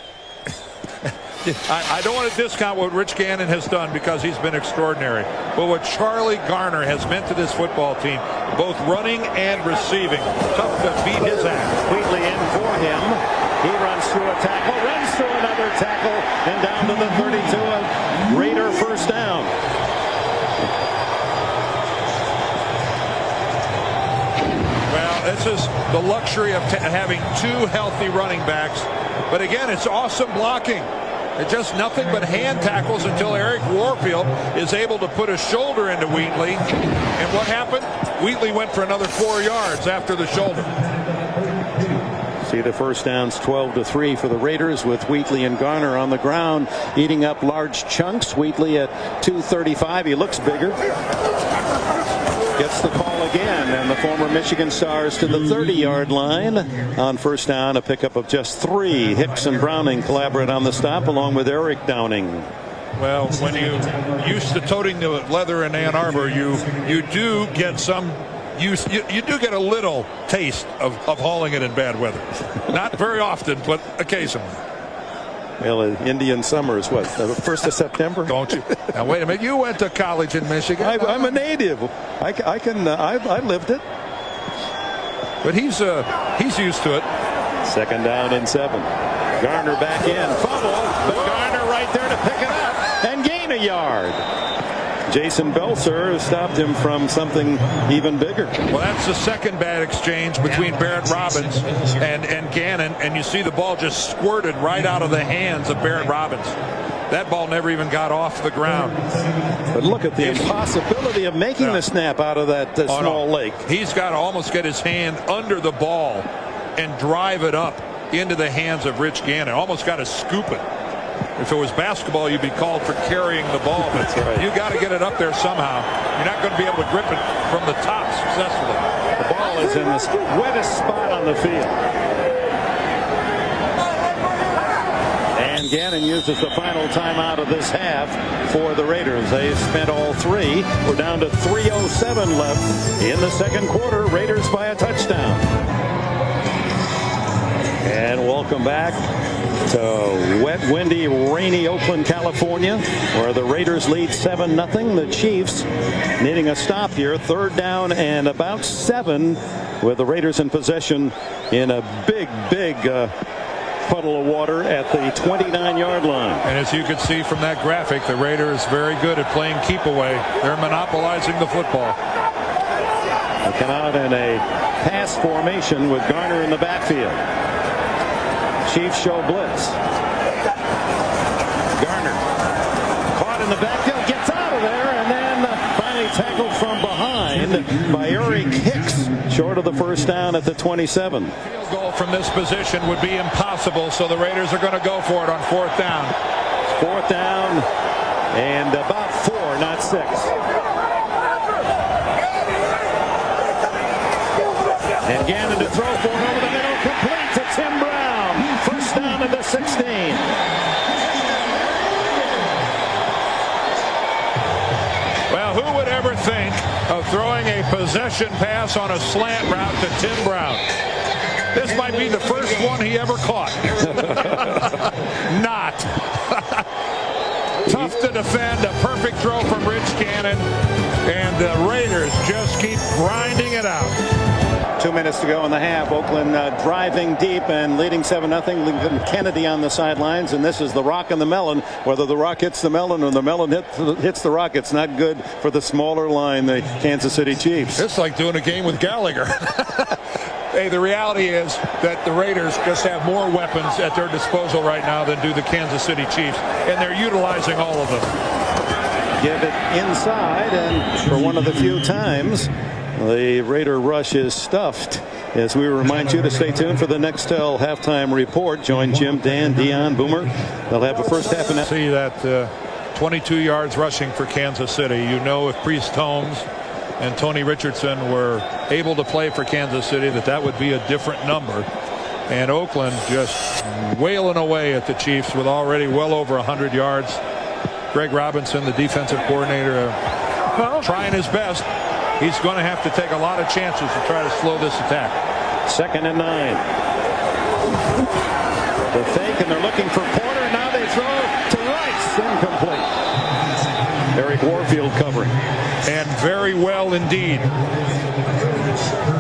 I don't want to discount what Rich Gannon has done because he's been extraordinary. But what Charlie Garner has meant to this football team, both running and receiving, tough to beat his act. Wheatley in for him. He runs through a tackle, runs through another tackle, and down to the 32. A Raider first down. Well, this is the luxury of having two healthy running backs. But again, it's awesome blocking. It's just nothing but hand tackles until Eric Warfield is able to put a shoulder into Wheatley. And what happened? Wheatley went for another 4 yards after the shoulder. See the first down's 12-3 for the Raiders with Wheatley and Garner on the ground eating up large chunks. Wheatley at 235. He looks bigger. Gets the call again, and the former Michigan Stars to the 30-yard line on first down, a pickup of just 3. Hicks and Browning collaborate on the stop along with Eric Downing. Well, when you used to toting the leather in Ann Arbor, you do get some use. You do get a little taste of hauling it in bad weather. Not very often, but occasionally. Well, Indian summer is what, the 1st of September? Don't you? Now, wait a minute. You went to college in Michigan. I'm a native. I lived it. But he's used to it. Second down and 7. Garner back in. Fumble, but Garner right there to pick it up and gain a yard. Jason Belzer stopped him from something even bigger. Well, that's the second bad exchange between Barrett Robbins and Gannon, and you see the ball just squirted right out of the hands of Barrett Robbins. That ball never even got off the ground. But look at the impossibility of making the snap out of that small lake. He's got to almost get his hand under the ball and drive it up into the hands of Rich Gannon. Almost got to scoop it. If it was basketball, you'd be called for carrying the ball, but you got to get it up there somehow. You're not going to be able to grip it from the top successfully. The ball is in the wettest spot on the field. And Gannon uses the final timeout of this half for the Raiders. They spent all 3. We're down to 3:07 left in the second quarter. Raiders by a touchdown. And welcome back to wet, windy, rainy Oakland, California, where the Raiders lead 7-0. The Chiefs needing a stop here. Third down and about 7 with the Raiders in possession in a big puddle of water at the 29-yard line. And as you can see from that graphic, the Raiders very good at playing keep away. They're monopolizing the football. They come out in a pass formation with Garner in the backfield. Chiefs show blitz. Garner caught in the backfield, gets out of there, and then finally tackled from behind by Eric Hicks, short of the first down at the 27. Field goal from this position would be impossible, so the Raiders are going to go for it on 4th down. 4th down and about 4, not 6. And Gannon to throw for it over the middle, complete to Tim Brown. First down at the 16. Well, who would ever think of throwing a possession pass on a slant route to Tim Brown? This might be the first one he ever caught. Not. Tough to defend. A perfect throw from Rich Gannon. And the Raiders just keep grinding it out. 2 minutes to go in the half. Oakland driving deep and leading 7-0. Lincoln Kennedy on the sidelines, and this is the rock and the melon. Whether the rock hits the melon or the melon hits the rock, it's not good for the smaller line, the Kansas City Chiefs. It's like doing a game with Gallagher. Hey, the reality is that the Raiders just have more weapons at their disposal right now than do the Kansas City Chiefs, and they're utilizing all of them. Give it inside, and for one of the few times, the Raider rush is stuffed. As we remind you to stay tuned for the Nextel halftime report. Join Jim, Dan, Dion, Boomer. They'll have a first half. And see that 22 yards rushing for Kansas City. You know, if Priest Holmes and Tony Richardson were able to play for Kansas City, that would be a different number. And Oakland just wailing away at the Chiefs with already well over 100 yards. Greg Robinson, the defensive coordinator, trying his best. He's going to have to take a lot of chances to try to slow this attack. 2nd and 9. The fake, and they're looking for Porter. Now they throw to Rice. Incomplete. Eric Warfield covering. And very well indeed.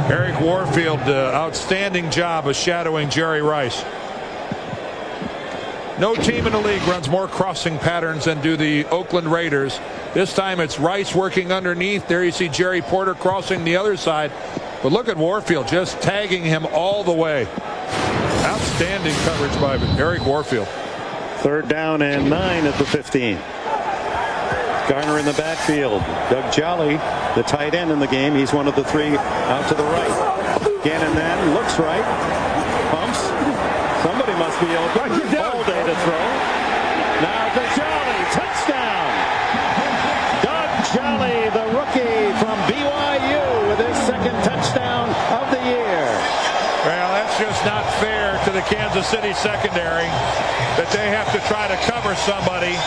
Eric Warfield, outstanding job of shadowing Jerry Rice. No team in the league runs more crossing patterns than do the Oakland Raiders. This time it's Rice working underneath. There you see Jerry Porter crossing the other side. But look at Warfield just tagging him all the way. Outstanding coverage by Eric Warfield. 3rd down and 9 at the 15. Garner in the backfield. Doug Jolly, the tight end in the game. He's one of the 3 out to the right. Gannon then looks right. Pumps. Somebody must be open. All day to throw. Now to Jolly. Touchdown. Doug Jolly, the rookie from BYU, with his 2nd touchdown of the year. Well, that's just not fair to the Kansas City secondary that they have to try to cover somebody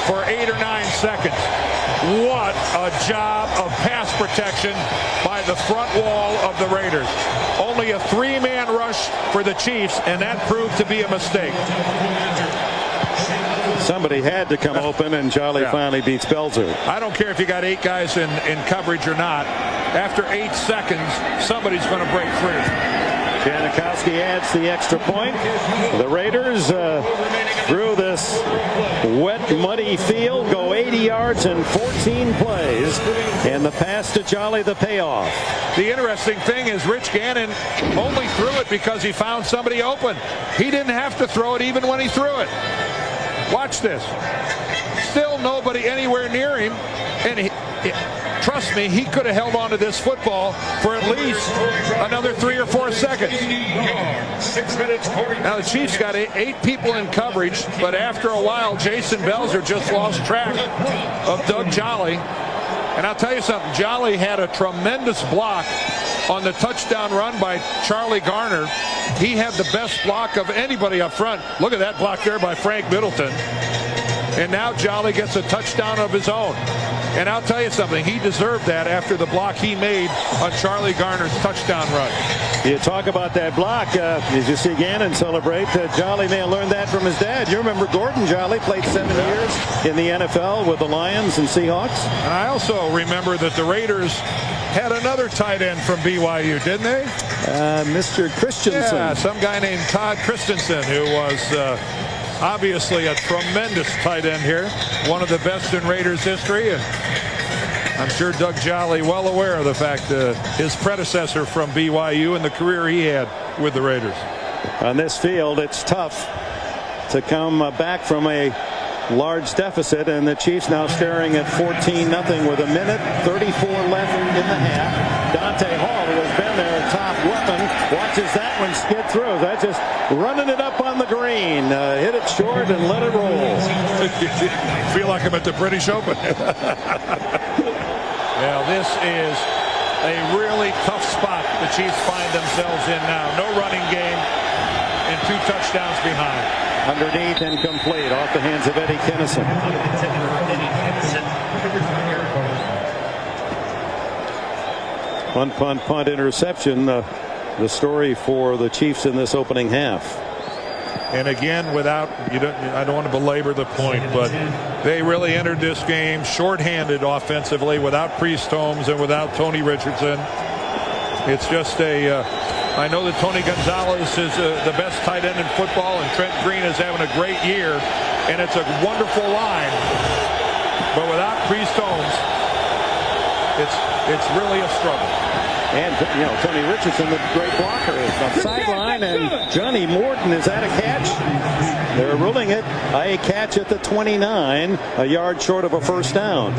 for 8 or 9 seconds. What a job of pass protection by the front wall of the Raiders. Only a 3-man rush for the Chiefs, and that proved to be a mistake. Somebody had to come open, and Jolly finally beats Belzer. I don't care if you got 8 guys in coverage or not. After 8 seconds, somebody's going to break free. Janikowski adds the extra point. The Raiders, through this wet, muddy field, go 80 yards in 14 plays. And the pass to Jolly, the payoff. The interesting thing is Rich Gannon only threw it because he found somebody open. He didn't have to throw it even when he threw it. Watch this. Still nobody anywhere near him. And trust me, he could have held on to this football for at least another 3 or 4 seconds. Now the Chiefs got 8 people in coverage, but after a while, Jason Belzer just lost track of Doug Jolly. And I'll tell you something, Jolly had a tremendous block on the touchdown run by Charlie Garner. He had the best block of anybody up front. Look at that block there by Frank Middleton. And now Jolly gets a touchdown of his own. And I'll tell you something, he deserved that after the block he made on Charlie Garner's touchdown run. You talk about that block, as you see Gannon celebrate, Jolly may have learned that from his dad. You remember Gordon Jolly played 7 years in the NFL with the Lions and Seahawks. And I also remember that the Raiders had another tight end from BYU, didn't they? Mr. Christensen. Yeah, some guy named Todd Christensen, who was obviously a tremendous tight end here. One of the best in Raiders history. And I'm sure Doug Jolly well aware of the fact his predecessor from BYU and the career he had with the Raiders. On this field, it's tough to come back from a large deficit, and the Chiefs now staring at 14-0 with 1:34 left in the half. Dante Hall, who has been their top weapon, watches that one skid through. That's just running it up on the green. Hit it short and let it roll. Feel like I'm at the British Open. Well, this is a really tough spot the Chiefs find themselves in now. No running game and 2 touchdowns behind. Underneath and complete off the hands of Eddie Kennison. Punt interception. The story for the Chiefs in this opening half. And again, I don't want to belabor the point, but they really entered this game shorthanded offensively without Priest Holmes and without Tony Richardson. It's just I know that Tony Gonzalez is the best tight end in football, and Trent Green is having a great year, and it's a wonderful line. But without Priest Holmes, it's really a struggle. And, Tony Richardson, the great blocker, is on the sideline, and Johnny Morton is at a catch. They're ruling it a catch at the 29, a yard short of a first down.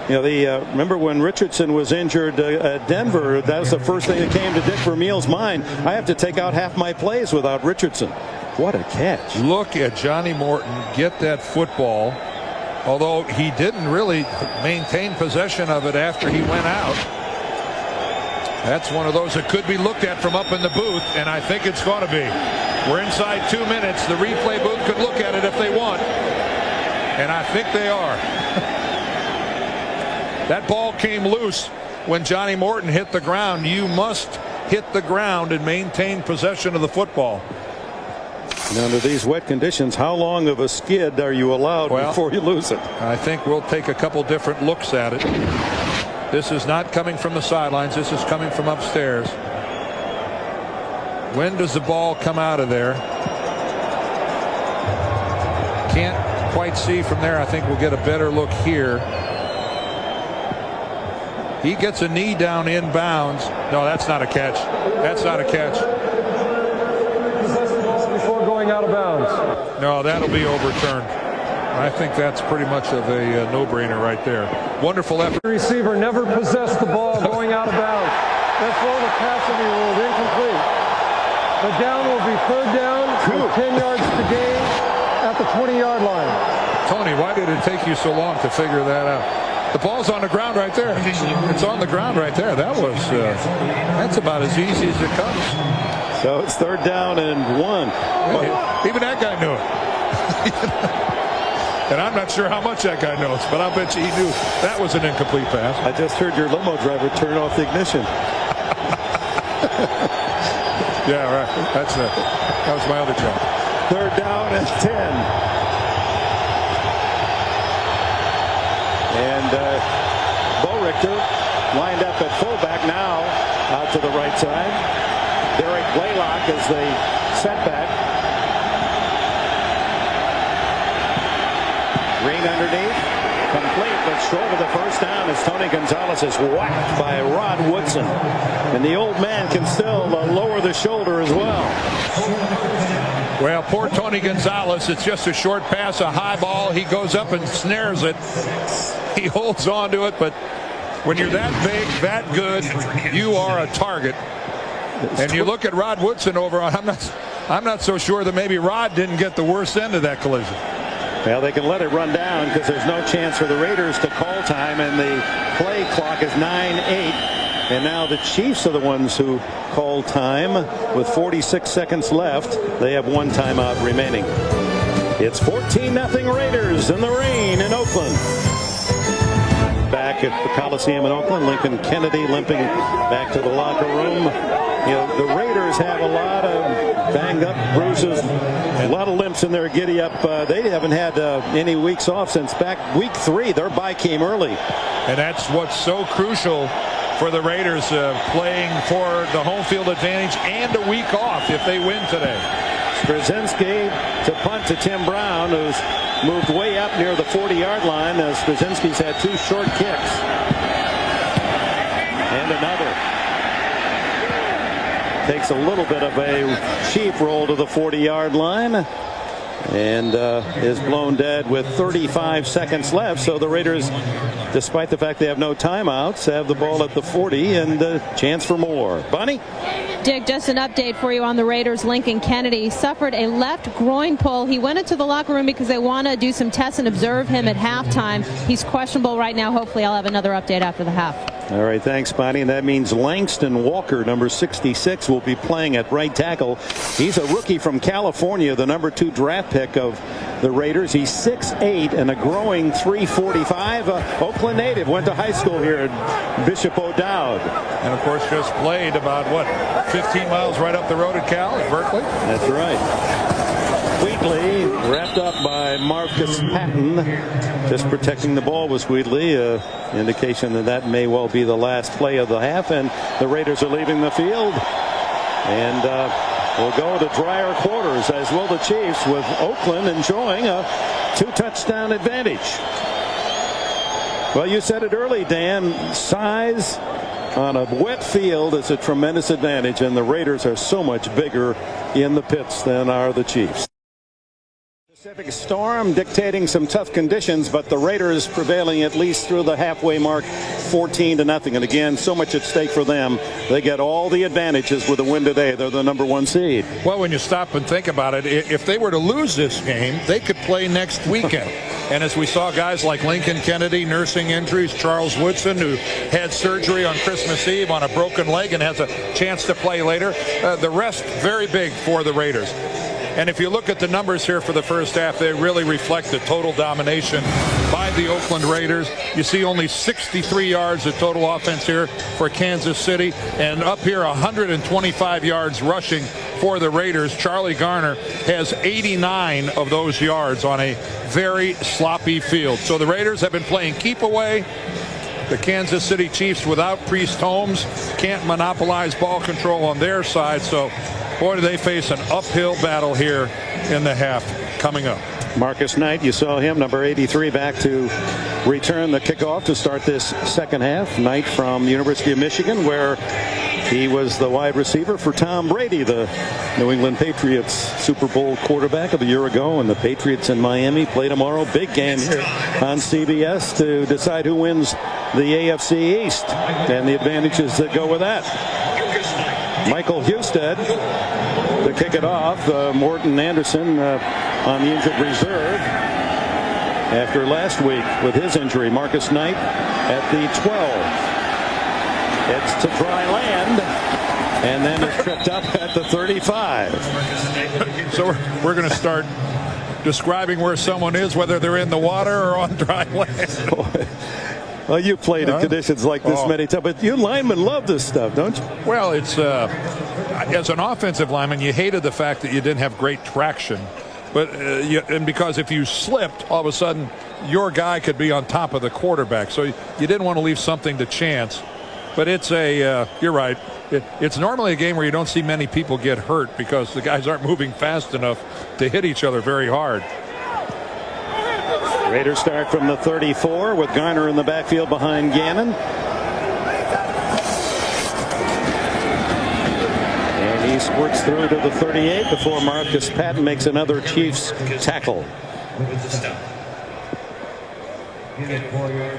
Remember when Richardson was injured at Denver, that was the first thing that came to Dick Vermeil's mind. I have to take out half my plays without Richardson. What a catch. Look at Johnny Morton get that football, although he didn't really maintain possession of it after he went out. That's one of those that could be looked at from up in the booth, and I think it's going to be. We're inside 2 minutes. The replay booth could look at it if they want, and I think they are. That ball came loose when Johnny Morton hit the ground. You must hit the ground and maintain possession of the football. And under these wet conditions, how long of a skid are you allowed before you lose it? I think we'll take a couple different looks at it. This is not coming from the sidelines. This is coming from upstairs. When does the ball come out of there? Can't quite see from there. I think we'll get a better look here. He gets a knee down inbounds. No, that's not a catch. That's not a catch. Possess the ball before going out of bounds. No, that'll be overturned. I think that's pretty much of a no-brainer right there. Wonderful effort. The receiver never possessed the ball going out of bounds. Therefore, the pass will be ruled incomplete. The down will be third down with 10 yards to gain at the 20-yard line. Tony, why did it take you so long to figure that out? The ball's on the ground right there. It's on the ground right there. That's about as easy as it comes. So it's third down and 1. Even that guy knew it. And I'm not sure how much that guy knows, but I'll bet you he knew that was an incomplete pass. I just heard your limo driver turn off the ignition. Yeah, right. That was my other job. Third down and 10. And Bo Richter lined up at fullback now, out to the right side. Derek Blaylock is the setback. Green underneath, complete but short of the first down as Tony Gonzalez is whacked by Rod Woodson. And the old man can still lower the shoulder as well. Well, poor Tony Gonzalez, it's just a short pass, a high ball. He goes up and snares it. He holds on to it, but when you're that big, that good, you are a target. And you look at Rod Woodson over on, I'm not so sure that maybe Rod didn't get the worst end of that collision. Well, they can let it run down because there's no chance for the Raiders to call time, and the play clock is 9-8. And now the Chiefs are the ones who call time with 46 seconds left. They have one timeout remaining. It's 14-0 Raiders in the rain in Oakland. Back at the Coliseum in Oakland, Lincoln Kennedy limping back to the locker room. The Raiders have a lot of banged up bruises, a lot of limps in their giddy up. They haven't had any weeks off since back week 3. Their bye came early. And that's what's so crucial for the Raiders, playing for the home field advantage and a week off if they win today. Straczynski to punt to Tim Brown, who's moved way up near the 40-yard line. Straczynski's had 2 short kicks. And another. Takes a little bit of a cheap roll to the 40-yard line and is blown dead with 35 seconds left. So the Raiders, despite the fact they have no timeouts, have the ball at the 40 and a chance for more. Bonnie? Dick, just an update for you on the Raiders. Lincoln Kennedy suffered a left groin pull. He went into the locker room because they want to do some tests and observe him at halftime. He's questionable right now. Hopefully I'll have another update after the half. All right, thanks, Bonnie. And that means Langston Walker, number 66, will be playing at right tackle. He's a rookie from California, the number 2 draft pick of the Raiders. He's 6'8" and a growing 345. Oakland native, went to high school here at Bishop O'Dowd. And, of course, just played about, 15 miles right up the road at Cal, at Berkeley? That's right. Wheatley wrapped up by Marcus Patton. Just protecting the ball was Wheatley. Indication that may well be the last play of the half, and the Raiders are leaving the field. And we'll go to drier quarters, as will the Chiefs, with Oakland enjoying a 2-touchdown advantage. Well, you said it early, Dan. Size on a wet field is a tremendous advantage, and the Raiders are so much bigger in the pits than are the Chiefs. Pacific storm dictating some tough conditions, but the Raiders prevailing at least through the halfway mark, 14-0. And again, so much at stake for them. They get all the advantages with a win today. They're the #1 seed. Well, when you stop and think about it, if they were to lose this game, they could play next weekend. And as we saw, guys like Lincoln Kennedy nursing injuries, Charles Woodson, who had surgery on Christmas Eve on a broken leg and has a chance to play later. The rest very big for the Raiders. And if you look at the numbers here for the first half, they really reflect the total domination by the Oakland Raiders. You see only 63 yards of total offense here for Kansas City, and up here 125 yards rushing for the Raiders. Charlie Garner has 89 of those yards on a very sloppy field. So the Raiders have been playing keep away. The Kansas City Chiefs, without Priest Holmes, can't monopolize ball control on their side. So boy, do they face an uphill battle here in the half coming up. Marcus Knight, you saw him, number 83, back to return the kickoff to start this second half. Knight from the University of Michigan, where he was the wide receiver for Tom Brady, the New England Patriots Super Bowl quarterback of a year ago. And the Patriots in Miami play tomorrow. Big game here on CBS to decide who wins the AFC East and the advantages that go with that. Michael Husted to kick it off. Morton Anderson on the injured reserve after last week with his injury. Marcus Knight at the 12. Heads to dry land and then is tripped up at the 35. So we're going to start describing where someone is, whether they're in the water or on dry land. Well, you played in conditions like this many times, but you linemen love this stuff, don't you? Well, it's as an offensive lineman, you hated the fact that you didn't have great traction. But and because if you slipped, all of a sudden your guy could be on top of the quarterback. So you didn't want to leave something to chance. But it's you're right. It's normally a game where you don't see many people get hurt because the guys aren't moving fast enough to hit each other very hard. Raiders start from the 34 with Garner in the backfield behind Gannon. And he squirts through to the 38 before Marcus Patton makes another Chiefs tackle.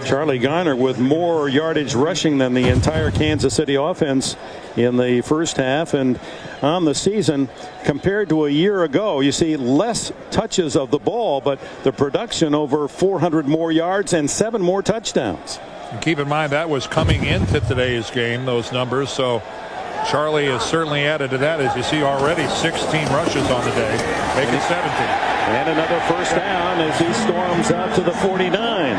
Charlie Garner with more yardage rushing than the entire Kansas City offense in the first half, and on the season compared to a year ago, you see less touches of the ball, but the production over 400 more yards and 7 more touchdowns. And keep in mind that was coming into today's game, those numbers. So Charlie has certainly added to that, as you see already 16 rushes on the day, making 17. And another first down as he storms out to the 49.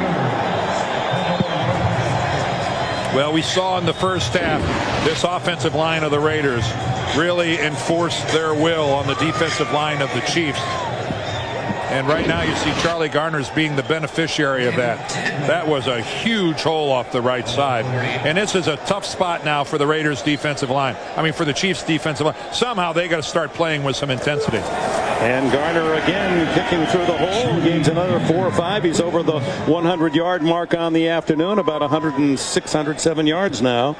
Well, we saw in the first half this offensive line of the Raiders really enforce their will on the defensive line of the Chiefs. And right now you see Charlie Garner's being the beneficiary of that. That was a huge hole off the right side. And this is a tough spot now for the Raiders defensive line. I mean, for the Chiefs defensive line. Somehow they got to start playing with some intensity. And Garner again kicking through the hole. Gains another 4 or 5. He's over the 100-yard mark on the afternoon, about 106, 107 yards now.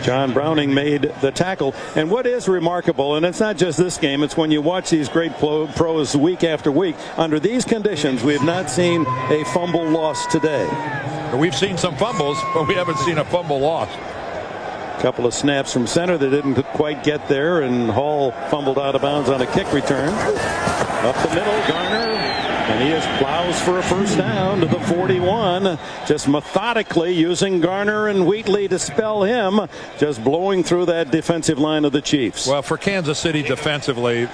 John Browning made the tackle. And what is remarkable, and it's not just this game, it's when you watch these great pros week after week, under these conditions, we have not seen a fumble loss today. We've seen some fumbles, but we haven't seen a fumble loss. Couple of snaps from center that didn't quite get there, and Hall fumbled out of bounds on a kick return. Up the middle, Garner, and he just plows for a first down to the 41. Just methodically using Garner and Wheatley to spell him, just blowing through that defensive line of the Chiefs. Well, for Kansas City defensively,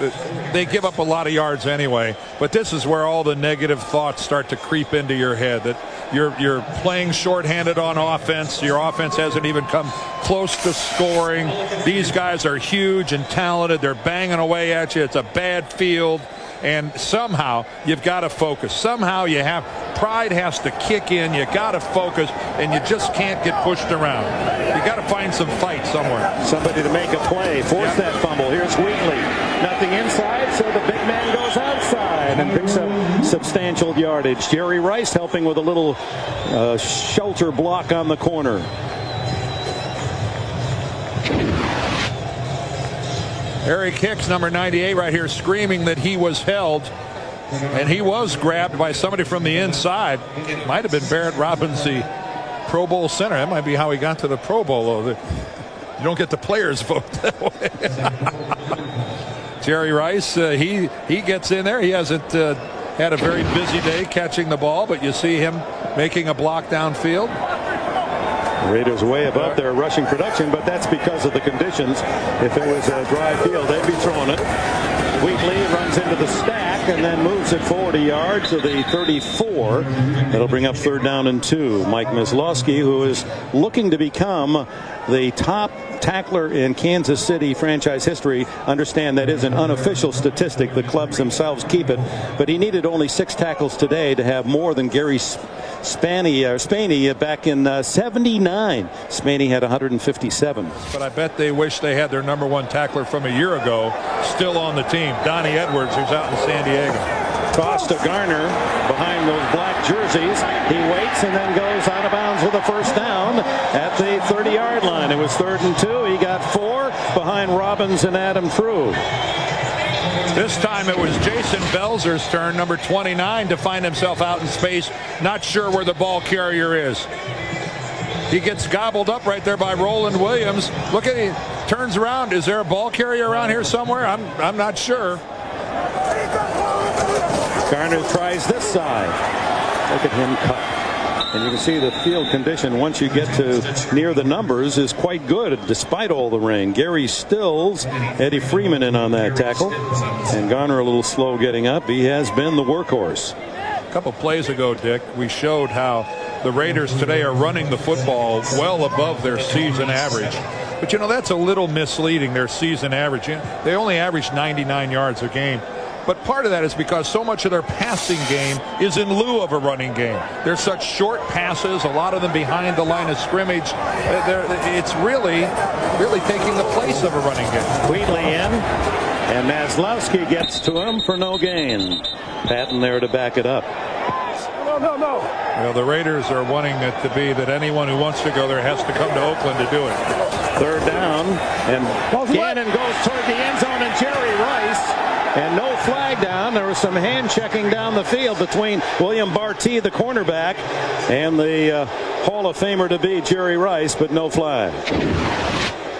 they give up a lot of yards anyway, but this is where all the negative thoughts start to creep into your head, that you're playing shorthanded on offense. Your offense hasn't even come close to scoring. These guys are huge and talented. They're banging away at you. It's a bad field. And somehow you've got to focus. Somehow pride has to kick in. You got to focus, and you just can't get pushed around. You got to find some fight somewhere. Somebody to make a play, force that fumble. Here's Wheatley. Nothing inside, so the big man goes outside and picks up substantial yardage. Jerry Rice helping with a little shelter block on the corner. Eric Hicks, number 98, right here, screaming that he was held. And he was grabbed by somebody from the inside. Might have been Barrett Robbins, the Pro Bowl center. That might be how he got to the Pro Bowl. You don't get the players vote that way. Jerry Rice, he gets in there. He hasn't had a very busy day catching the ball, but you see him making a block downfield. The Raiders way above their rushing production, but that's because of the conditions. If it was a dry field, they'd be throwing it. Wheatley runs into the stack and then moves it 40 yards to the 34. That'll bring up 3rd down and 2. Mike Mislowski, who is looking to become the top tackler in Kansas City franchise history. Understand that is an unofficial statistic. The clubs themselves keep it, but he needed only 6 tackles today to have more than Gary Spaney back in 79. Spaney had 157. But I bet they wish they had their number 1 tackler from a year ago still on the team, Donnie Edwards, who's out in San Diego. Toss to Garner behind those black jerseys. He waits and then goes out of bounds with a 1st down at the 30-yard line. It was 3rd and 2. He got 4 behind Robbins and Adam True. This time it was Jason Belzer's turn, number 29, to find himself out in space, not sure where the ball carrier is. He gets gobbled up right there by Roland Williams. Look at him, turns around. Is there a ball carrier around here somewhere? I'm not sure. Garner tries this side. Look at him cut. And you can see the field condition once you get to near the numbers is quite good despite all the rain. Gary Stills, Eddie Freeman in on that tackle. And Garner a little slow getting up. He has been the workhorse. A couple plays ago, Dick, we showed how the Raiders today are running the football well above their season average. But, you know, that's a little misleading, their season average. They only average 99 yards a game. But part of that is because so much of their passing game is in lieu of a running game. They're such short passes, a lot of them behind the line of scrimmage. It's really taking the place of a running game. Wheatley in, and Maslowski gets to him for no gain. Patton there to back it up. No. Well, the Raiders are wanting it to be that anyone who wants to go there has to come to Oakland to do it. 3rd down, and Gannon goes toward the end zone, and Jerry Rice. And no flag down. There was some hand checking down the field between William Barty, the cornerback, and the Hall of Famer to be Jerry Rice, but no flag.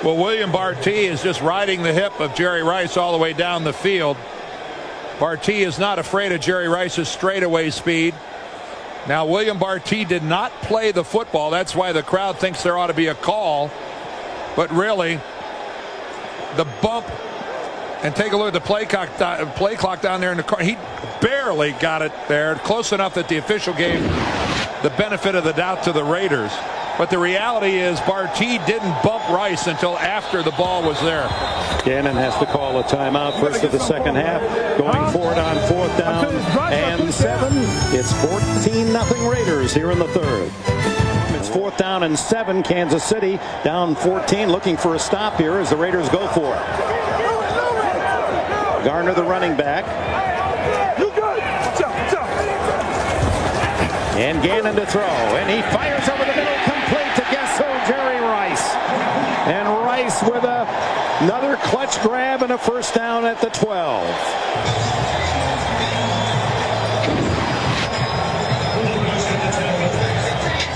Well, William Barty is just riding the hip of Jerry Rice all the way down the field. Barty is not afraid of Jerry Rice's straightaway speed. Now, William Barty did not play the football. That's why the crowd thinks there ought to be a call. But really, the bump. And take a look at the play clock down there in the car. He barely got it there, close enough that the official gave the benefit of the doubt to the Raiders. But the reality is Barty didn't bump Rice until after the ball was there. Gannon has to call a timeout first of the second half. Going forward on 4th down and 7. It's 14-0 Raiders here in the 3rd. It's 4th down and 7. Kansas City down 14, looking for a stop here as the Raiders go for it. Garner, the running back. And Gannon to throw. And he fires over the middle, complete to guess who? Jerry Rice. And Rice with another clutch grab and a 1st down at the 12.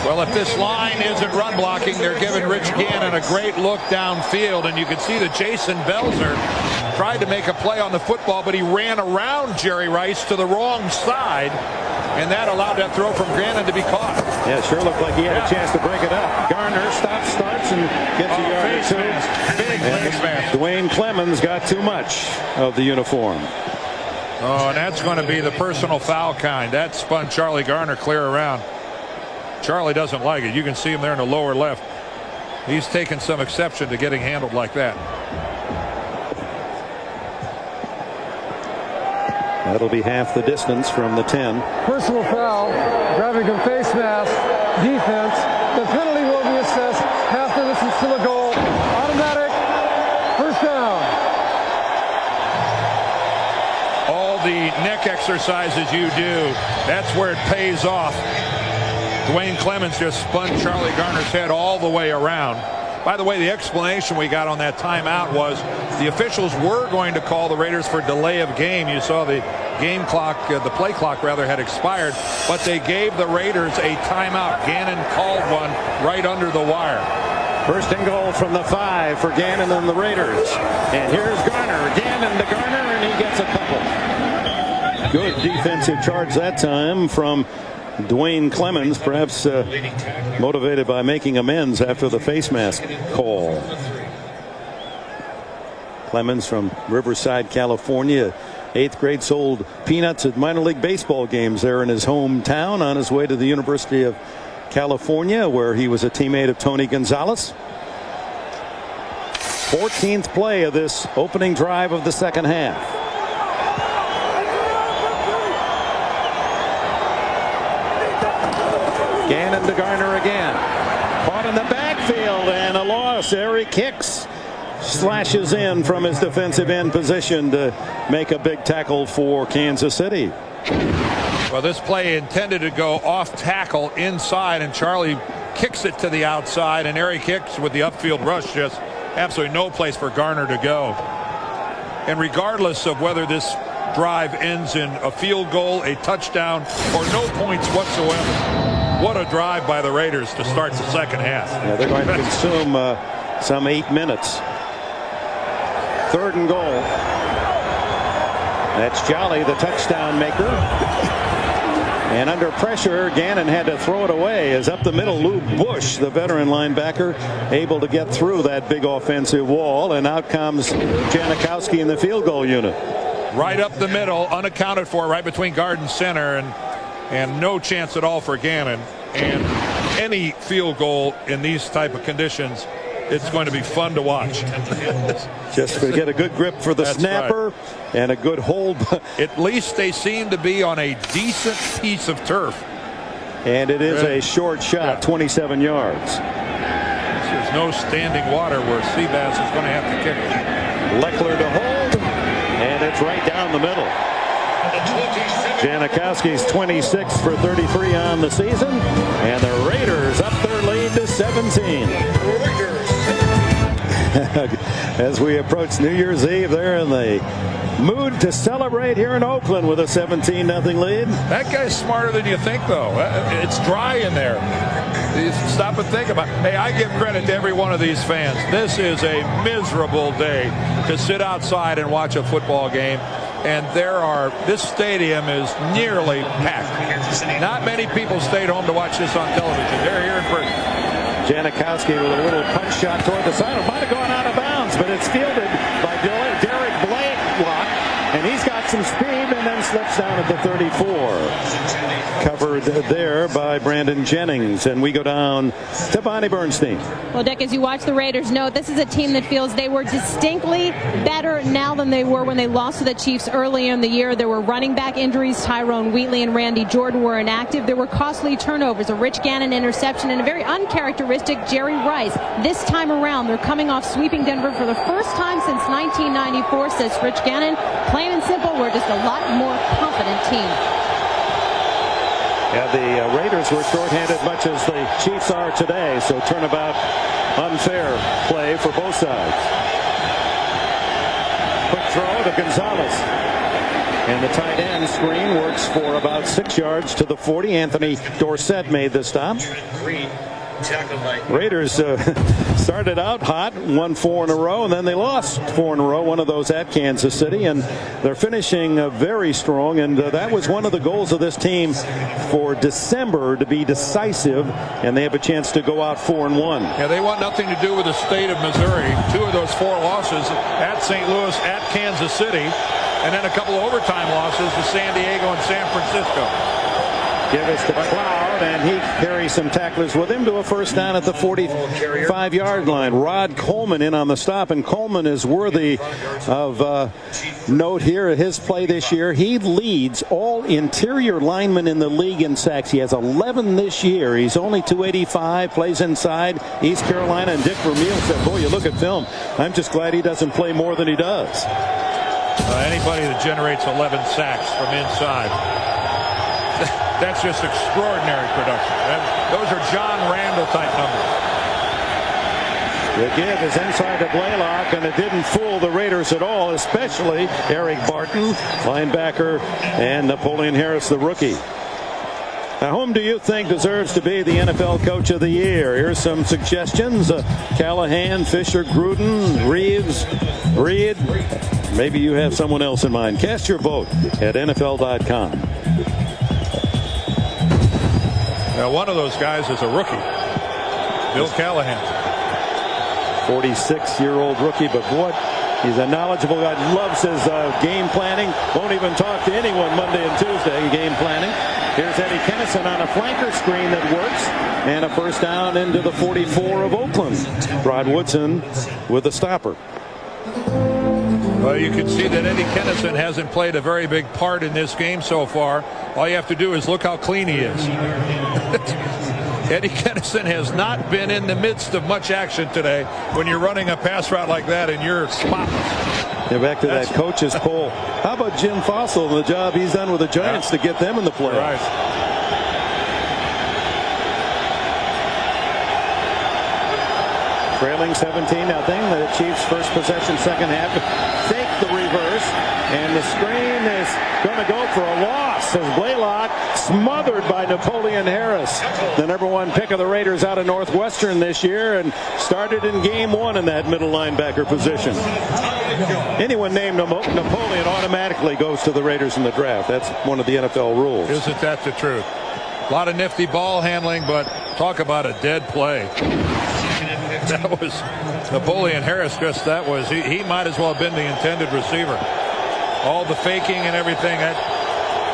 Well, if this line isn't run blocking, they're giving Rich Gannon a great look downfield. And you can see that Jason Belzer tried to make a play on the football, but he ran around Jerry Rice to the wrong side. And that allowed that throw from Gannon to be caught. Yeah, it sure looked like he had a chance to break it up. Garner starts, and gets a yard or 2. Big face mask. Dwayne Clemens got too much of the uniform. Oh, and that's going to be the personal foul kind. That spun Charlie Garner clear around. Charlie doesn't like it. You can see him there in the lower left. He's taken some exception to getting handled like that. That'll be half the distance from the 10. Personal foul, grabbing a face mask, defense. The penalty will be assessed. Half the distance to the goal. Automatic. First down. All the neck exercises you do, that's where it pays off. Dwayne Clemens just spun Charlie Garner's head all the way around. By the way, the explanation we got on that timeout was the officials were going to call the Raiders for delay of game. You saw the game clock, the play clock rather, had expired, but they gave the Raiders a timeout. Gannon called one right under the wire. First and goal from the 5 for Gannon and the Raiders. And here's Garner. Gannon to Garner, and he gets a couple. Good defensive charge that time from Dwayne Clemens, perhaps motivated by making amends after the face mask call. Clemens from Riverside, California. 8th grade, sold peanuts at minor league baseball games there in his hometown on his way to the University of California, where he was a teammate of Tony Gonzalez. 14th play of this opening drive of the second half. Gannon to Garner again. Caught in the backfield and a loss. Eric Hicks slashes in from his defensive end position to make a big tackle for Kansas City. Well, this play intended to go off tackle inside, and Charlie kicks it to the outside, and Eric Hicks with the upfield rush, just absolutely no place for Garner to go. And regardless of whether this drive ends in a field goal, a touchdown, or no points whatsoever, what a drive by the Raiders to start the second half. Yeah, they're going to consume some 8 minutes. 3rd and goal. That's Jolly, the touchdown maker. And under pressure, Gannon had to throw it away as up the middle, Lou Bush, the veteran linebacker, able to get through that big offensive wall. And out comes Janikowski in the field goal unit. Right up the middle, unaccounted for, right between guard and center, and no chance at all for Gannon. And any field goal in these type of conditions, it's going to be fun to watch. Just to get a good grip for the snapper, right, and a good hold. At least they seem to be on a decent piece of turf. And it is a short shot, 27 yards. There's no standing water where Seabass is going to have to kick it. Leckler to hold, and it's right down the middle. Janikowski's 26 for 33 on the season, and the Raiders up their lead to 17. As we approach New Year's Eve, they're in the mood to celebrate here in Oakland with a 17-0 lead. That guy's smarter than you think, though. It's dry in there. Stop and think about it. Hey, I give credit to every one of these fans. This is a miserable day to sit outside and watch a football game. And this stadium is nearly packed. Not many people stayed home to watch this on television. They're here in person. Janikowski with a little punch shot toward the side. It might have gone out of bounds, but it's fielded by Derek Blaylock, and he's got some speed and then slips down at the 34. Covered there by Brandon Jennings, and we go down to Bonnie Bernstein. Well, Dick, as you watch the Raiders, know this is a team that feels they were distinctly better now than they were when they lost to the Chiefs early in the year. There were running back injuries. Tyrone Wheatley and Randy Jordan were inactive. There were costly turnovers, a Rich Gannon interception, and a very uncharacteristic Jerry Rice. This time around, they're coming off sweeping Denver for the first time since 1994, says Rich Gannon. Plain and simple, we're just a lot more confident team. Yeah, the Raiders were shorthanded much as the Chiefs are today, so turnabout unfair play for both sides. Quick throw to Gonzalez. And the tight end screen works for about 6 yards to the 40. Anthony Dorsett made the stop. Raiders started out hot, won 4 in a row, and then they lost 4 in a row, one of those at Kansas City, and they're finishing very strong, and that was one of the goals of this team for December, to be decisive, and they have a chance to go out 4-1. Yeah, they want nothing to do with the state of Missouri. 2 of those 4 losses at St. Louis, at Kansas City, and then a couple of overtime losses to San Diego and San Francisco. Give us the cloud, and he carries some tacklers with him to a first down at the 45-yard line. Rod Coleman in on the stop, and Coleman is worthy of note here at his play this year. He leads all interior linemen in the league in sacks. He has 11 this year. He's only 285, plays inside East Carolina, and Dick Vermeil said, boy, you look at film, I'm just glad he doesn't play more than he does. Anybody that generates 11 sacks from inside, that's just extraordinary production. Those are John Randall type numbers. The give is inside to Blaylock, and it didn't fool the Raiders at all, especially Eric Barton, linebacker, and Napoleon Harris, the rookie. Now, whom do you think deserves to be the NFL Coach of the Year? Here's some suggestions. Callahan, Fisher, Gruden, Reeves, Reed. Maybe you have someone else in mind. Cast your vote at NFL.com. Now, one of those guys is a rookie, Bill Callahan. 46-year-old rookie, but what? He's a knowledgeable guy. Loves his game planning. Won't even talk to anyone Monday and Tuesday in game planning. Here's Eddie Kennison on a flanker screen that works. And a first down into the 44 of Oakland. Rod Woodson with a stopper. Well, you can see that Eddie Kennison hasn't played a very big part in this game so far. All you have to do is look how clean he is. Eddie Kennison has not been in the midst of much action today when you're running a pass route like that and you're spotless. Yeah, back to that coach's poll. How about Jim Fossil and the job he's done with the Giants to get them in the playoffs? Right. Trailing 17-0. The Chiefs' first possession, second half. Fake the reverse, and the screen is going to go for a loss as Blaylock smothered by Napoleon Harris, the #1 pick of the Raiders out of Northwestern this year, and started in game 1 in that middle linebacker position. Anyone named Napoleon automatically goes to the Raiders in the draft. That's one of the NFL rules. Isn't that the truth? A lot of nifty ball handling, but talk about a dead play. That was Napoleon Harris. Just that was he might as well have been the intended receiver. All the faking and everything, that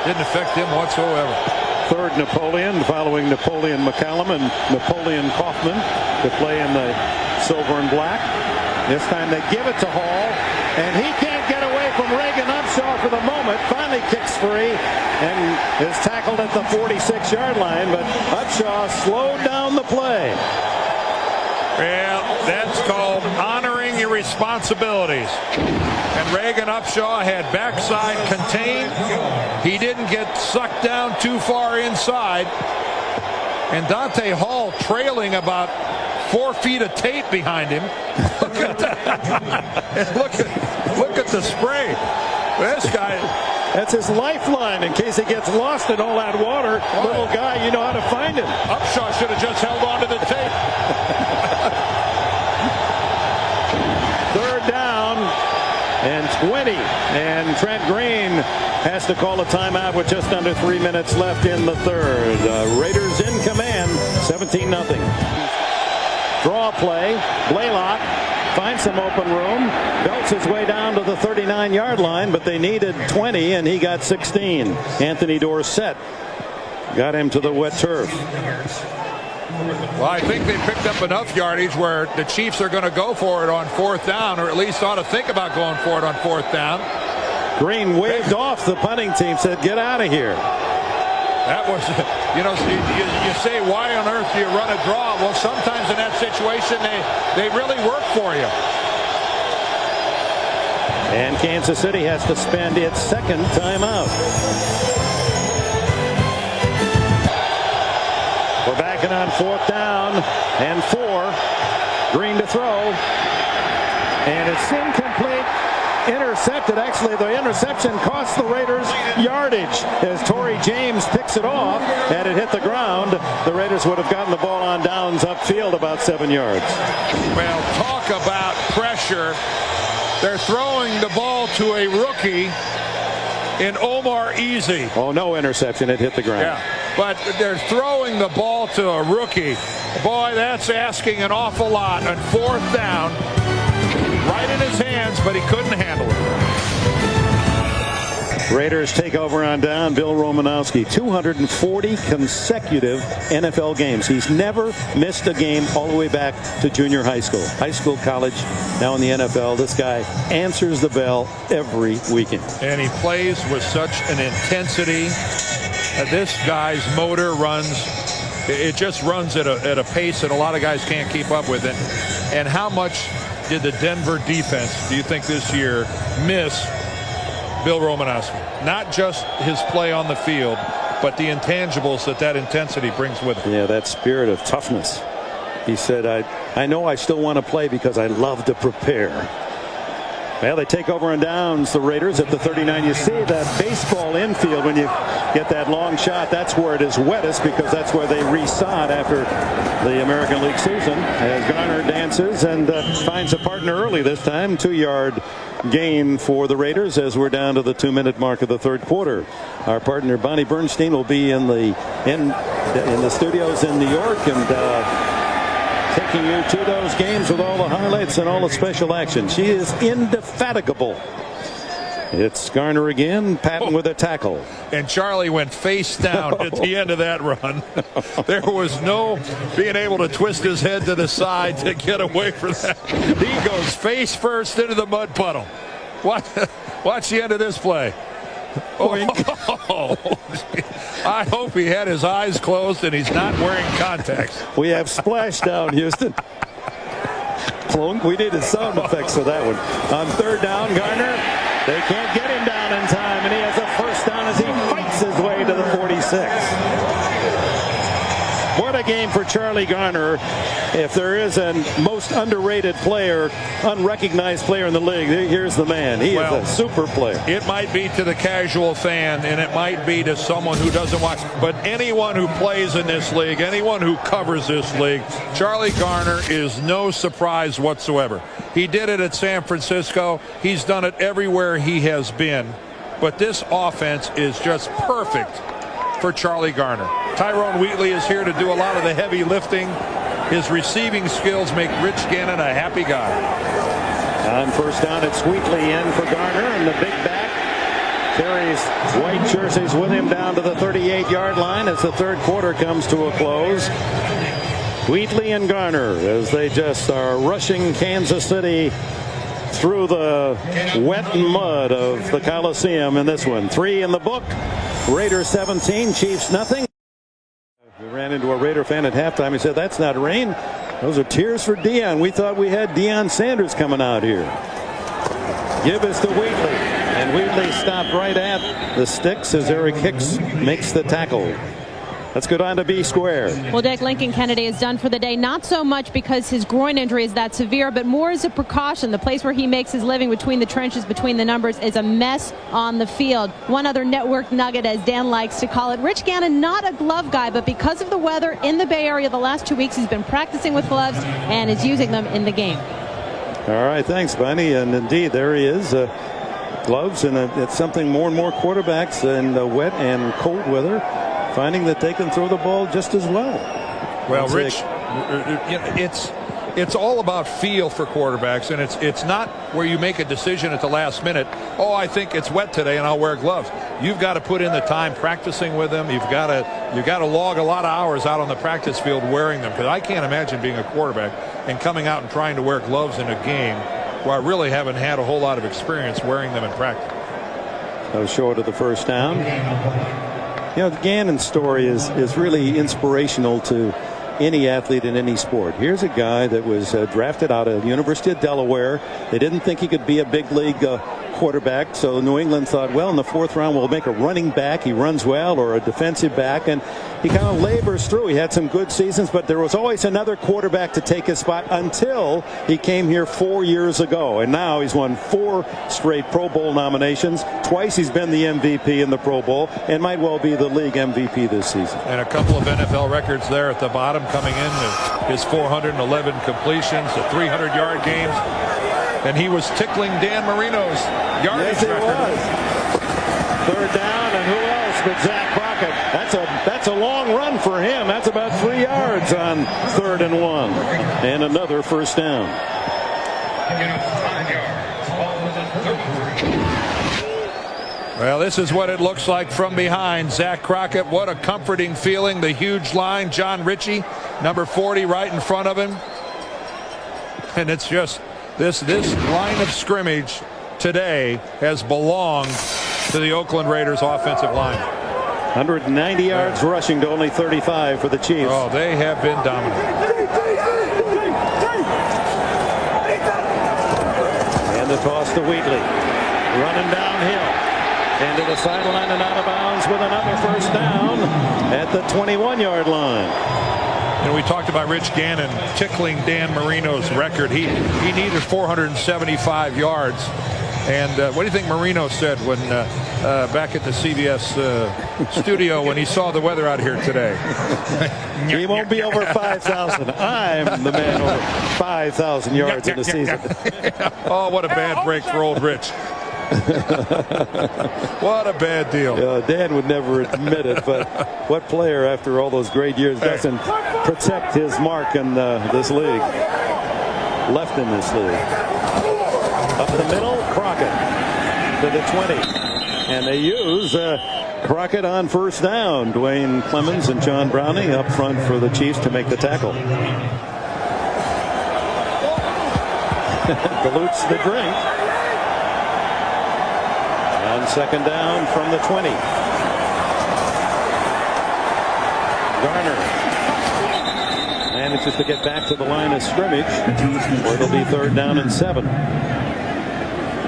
didn't affect him whatsoever. Third Napoleon, following Napoleon McCallum and Napoleon Kaufman to play in the silver and black. This time they give it to Hall, and he can't get away from Reagan Upshaw for the moment. Finally kicks free and is tackled at the 46-yard line, but Upshaw slowed down the play. Well, that's called honoring your responsibilities. And Reagan Upshaw had backside contained. He didn't get sucked down too far inside. And Dante Hall trailing about 4 feet of tape behind him. Look at that. Look at the spray. This guy. That's his lifeline in case he gets lost in all that water. Little guy, you know how to find him. Upshaw should have just held on to the tape. Third down and 20. And Trent Green has to call a timeout with just under 3 minutes left in the third. Raiders in command, 17-0. Draw play. Blaylock finds some open room, belts his way down to the 39-yard line, but they needed 20, and he got 16. Anthony Dorsett got him to the wet turf. Well, I think they picked up enough yardage where the Chiefs are going to go for it on 4th down, or at least ought to think about going for it on 4th down. Green waved off the punting team, said, get out of here. That was, you say, why on earth do you run a draw? Well, sometimes in that situation, they really work for you. And Kansas City has to spend its second timeout. We're backing on 4th down and 4. Green to throw. And it's incomplete. Intercepted. Actually, the interception cost the Raiders yardage as Torrey James picks it off. Had it hit the ground, the Raiders would have gotten the ball on downs upfield about 7 yards. Well, talk about pressure. They're throwing the ball to a rookie in Omar Easy. Oh, no interception. It hit the ground. Yeah, but they're throwing the ball to a rookie. Boy, that's asking an awful lot on 4th down. Right in his hands, but he couldn't handle it. Raiders take over on down. Bill Romanowski, 240 consecutive NFL games. He's never missed a game all the way back to junior high school, college, now in the NFL. This guy answers the bell every weekend. And he plays with such an intensity. This guy's motor runs, it just runs at a pace that a lot of guys can't keep up with it. And how much did the Denver defense, do you think, this year miss Bill Romanowski? Not just his play on the field, but the intangibles that intensity brings with it. Yeah, that spirit of toughness. He said, I know I still want to play because I love to prepare. Well, they take over on downs, the Raiders at the 39. You see that baseball infield when you get that long shot. That's where it is wettest because that's where they re-sod after the American League season. As Garner dances and finds a partner early this time. 2-yard gain for the Raiders as we're down to the 2-minute mark of the third quarter. Our partner Bonnie Bernstein will be in the studios in New York and taking you to those games with all the highlights and all the special action. She is indefatigable. It's Garner again, Patton with a tackle. And Charlie went face down at the end of that run. There was no being able to twist his head to the side to get away from that. He goes face first into the mud puddle. Watch the end of this play. Oh, I hope he had his eyes closed and he's not wearing contacts. We have splashdown, Houston. Clunk. We needed sound effects for that one. On third down, Garner, they can't get him down in time, and he has a first down as he fights his way to the 46. What a game for Charlie Garner. If there is a most underrated player, unrecognized player in the league, here's the man. He is a super player. It might be to the casual fan, and it might be to someone who doesn't watch, but anyone who plays in this league, anyone who covers this league, Charlie Garner is no surprise whatsoever. He did it at San Francisco. He's done it everywhere he has been. But this offense is just perfect for Charlie Garner. Tyrone Wheatley is here to do a lot of the heavy lifting. His receiving skills make Rich Gannon a happy guy. On first down, it's Wheatley in for Garner, and the big back carries white jerseys with him down to the 38-yard line as the third quarter comes to a close. Wheatley and Garner as they just are rushing Kansas City through the wet mud of the Coliseum in this one. 3 in the book. Raiders 17, Chiefs nothing. We ran into a Raider fan at halftime. He said, "That's not rain. Those are tears for Deion. We thought we had Deion Sanders coming out here." Give us to Wheatley. And Wheatley stopped right at the sticks as Eric Hicks makes the tackle. Let's go down to B square. Well, Dick, Lincoln Kennedy is done for the day. Not so much because his groin injury is that severe, but more as a precaution. The place where he makes his living, between the trenches, between the numbers, is a mess on the field. One other network nugget, as Dan likes to call it. Rich Gannon, not a glove guy, but because of the weather in the Bay Area the last 2 weeks, he's been practicing with gloves and is using them in the game. All right, thanks, Bunny. And indeed, there he is. Gloves, and it's something more and more quarterbacks in wet and cold weather finding that they can throw the ball just as well. Well, Rich, it's all about feel for quarterbacks, and it's not where you make a decision at the last minute. Oh, I think it's wet today, and I'll wear gloves. You've got to put in the time practicing with them. You've got to log a lot of hours out on the practice field wearing them, because I can't imagine being a quarterback and coming out and trying to wear gloves in a game where I really haven't had a whole lot of experience wearing them in practice. That was short of the first down. You know, the Gannon story is really inspirational to any athlete in any sport. Here's a guy that was drafted out of the University of Delaware. They didn't think he could be a big league quarterback, so New England thought, well, in the fourth round we'll make a running back. He runs well, or a defensive back, and he kind of labors through. He had some good seasons, but there was always another quarterback to take his spot until he came here 4 years ago, and now he's won 4 straight Pro Bowl nominations. Twice he's been the MVP in the Pro Bowl, and might well be the league MVP this season. And a couple of NFL records there at the bottom coming in with his 411 completions, the 300-yard games. And he was tickling Dan Marino's yardage record. Was. Third down, and who else but Zach Crockett? That's a long run for him. That's about 3 yards on 3rd and 1. And another first down. Well, this is what it looks like from behind. Zach Crockett, what a comforting feeling. The huge line. John Ritchie, number 40, right in front of him. And it's just this line of scrimmage today has belonged to the Oakland Raiders offensive line. 190 yards rushing to only 35 for the Chiefs. Oh, they have been dominant. And the toss to Wheatley. Running downhill. Into the sideline and out of bounds with another first down at the 21-yard line. And we talked about Rich Gannon tickling Dan Marino's record. He needed 475 yards. And what do you think Marino said when back at the CBS studio when he saw the weather out here today? He won't be over 5,000. I'm the man over 5,000 yards in the season. Oh, what a bad break for old Rich. What a bad deal. Dan would never admit it, but what player after all those great years doesn't protect his mark in this league? Left in this league. Up the middle, Crockett to the 20. And they use Crockett on first down. Dwayne Clemens and John Browning up front for the Chiefs to make the tackle. Dilutes the drink. On second down from the 20. Garner manages to get back to the line of scrimmage where it'll be third down and 7.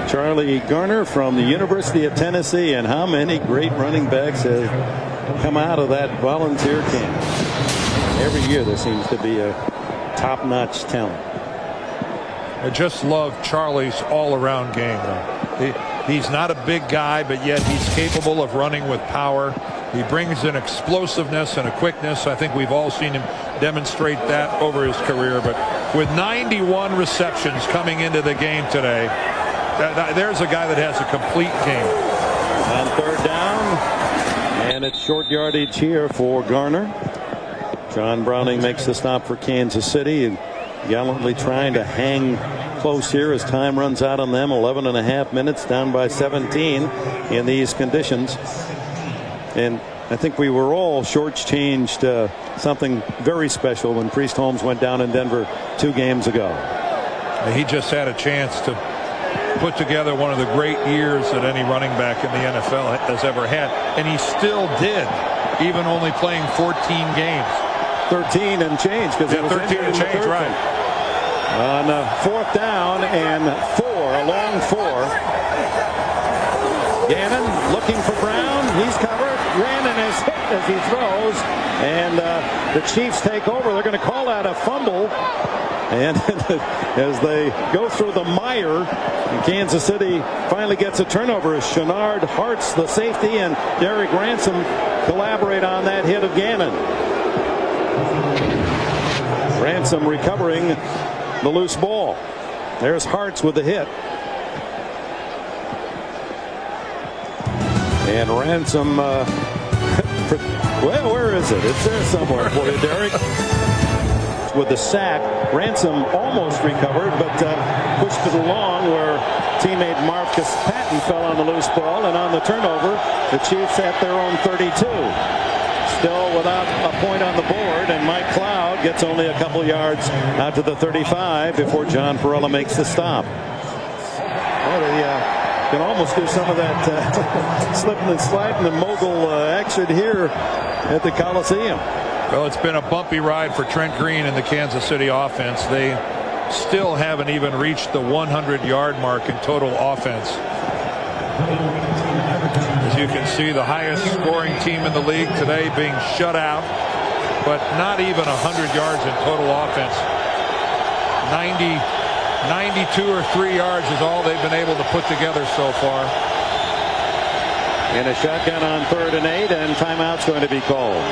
Charlie Garner from the University of Tennessee, and how many great running backs have come out of that volunteer camp. Every year there seems to be a top-notch talent. I just love Charlie's all-around game. He's not a big guy, but yet he's capable of running with power. He brings an explosiveness and a quickness. I think we've all seen him demonstrate that over his career. But with 91 receptions coming into the game today, there's a guy that has a complete game. On third down, and it's short yardage here for Garner. John Browning makes the stop for Kansas City, and gallantly trying to hang close here as time runs out on them. 11.5 minutes, down by 17 in these conditions. And I think we were all shortchanged something very special when Priest Holmes went down in Denver 2 games ago. He just had a chance to put together one of the great years that any running back in the NFL has ever had, and he still did, even only playing 14 games. 13 and change, because 13 and change, right? On fourth down and 4, a long 4. Gannon looking for Brown. He's covered. Gannon is hit as he throws, and the Chiefs take over. They're going to call out a fumble, and as they go through the mire, Kansas City finally gets a turnover as Shenard Hartz, the safety, and Derek Ransom collaborate on that hit of Gannon. Ransom recovering the loose ball. There's Hartz with the hit. And Ransom, well, where is it? It's there somewhere for you, Derek. With the sack, Ransom almost recovered, but pushed it along where teammate Marcus Patton fell on the loose ball, and on the turnover, the Chiefs at their own 32. Still without a point on the board, and Mike Cloud gets only a couple yards out to the 35 before John Perella makes the stop. Well, they can almost do some of that slipping and sliding and mogul action here at the Coliseum. Well, it's been a bumpy ride for Trent Green and the Kansas City offense. They still haven't even reached the 100-yard mark in total offense. As you can see, the highest scoring team in the league today being shut out, but not even 100 yards in total offense. 92 or 3 yards is all they've been able to put together so far. And a shotgun on 3rd and 8, and timeout's going to be called.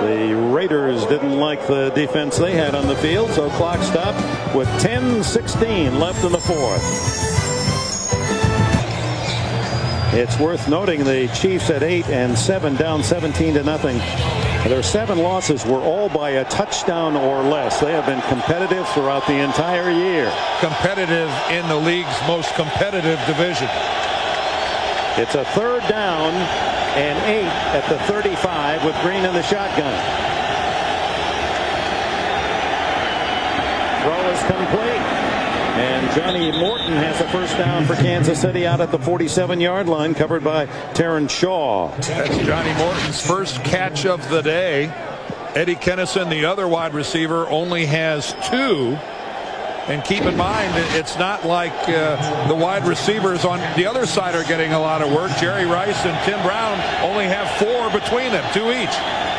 The Raiders didn't like the defense they had on the field, so clock stopped with 10:16 left in the 4th. It's worth noting the Chiefs at 8-7, down 17-0. Their 7 losses were all by a touchdown or less. They have been competitive throughout the entire year. Competitive in the league's most competitive division. It's a 3rd down and 8 at the 35 with Green in the shotgun. Throw is complete. And Johnny Morton has a first down for Kansas City out at the 47-yard line, covered by Terrence Shaw. That's Johnny Morton's first catch of the day. Eddie Kennison, the other wide receiver, only has 2. And keep in mind, it's not like the wide receivers on the other side are getting a lot of work. Jerry Rice and Tim Brown only have 4 between them, 2 each.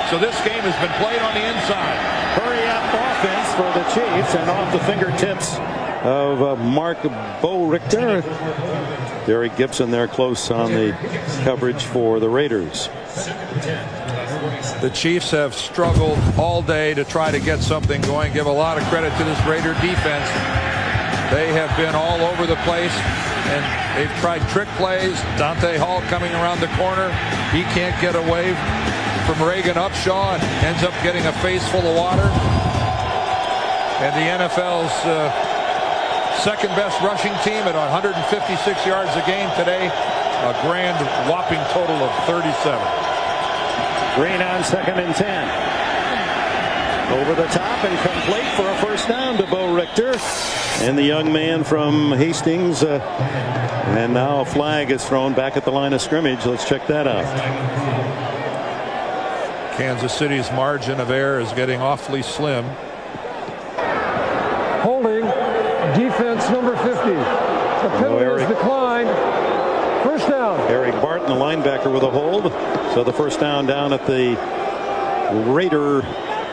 So this game has been played on the inside. Hurry up offense for the Chiefs, and off the fingertips of Mark Bo Richter. Derek Gibson there close on the coverage for the Raiders. The Chiefs have struggled all day to try to get something going. Give a lot of credit to this Raider defense. They have been all over the place, and they've tried trick plays. Dante Hall coming around the corner. He can't get away from Reagan Upshaw and ends up getting a face full of water. And the NFL's second best rushing team at 156 yards a game today. A grand whopping total of 37. Green on 2nd and 10. Over the top and complete for a first down to Bo Richter. And the young man from Hastings. And now a flag is thrown back at the line of scrimmage. Let's check that out. Kansas City's margin of error is getting awfully slim. Holding, defense number 50. The penalty is declined. First down. Eric Barton, the linebacker, with a hold. So the first down at the Raider.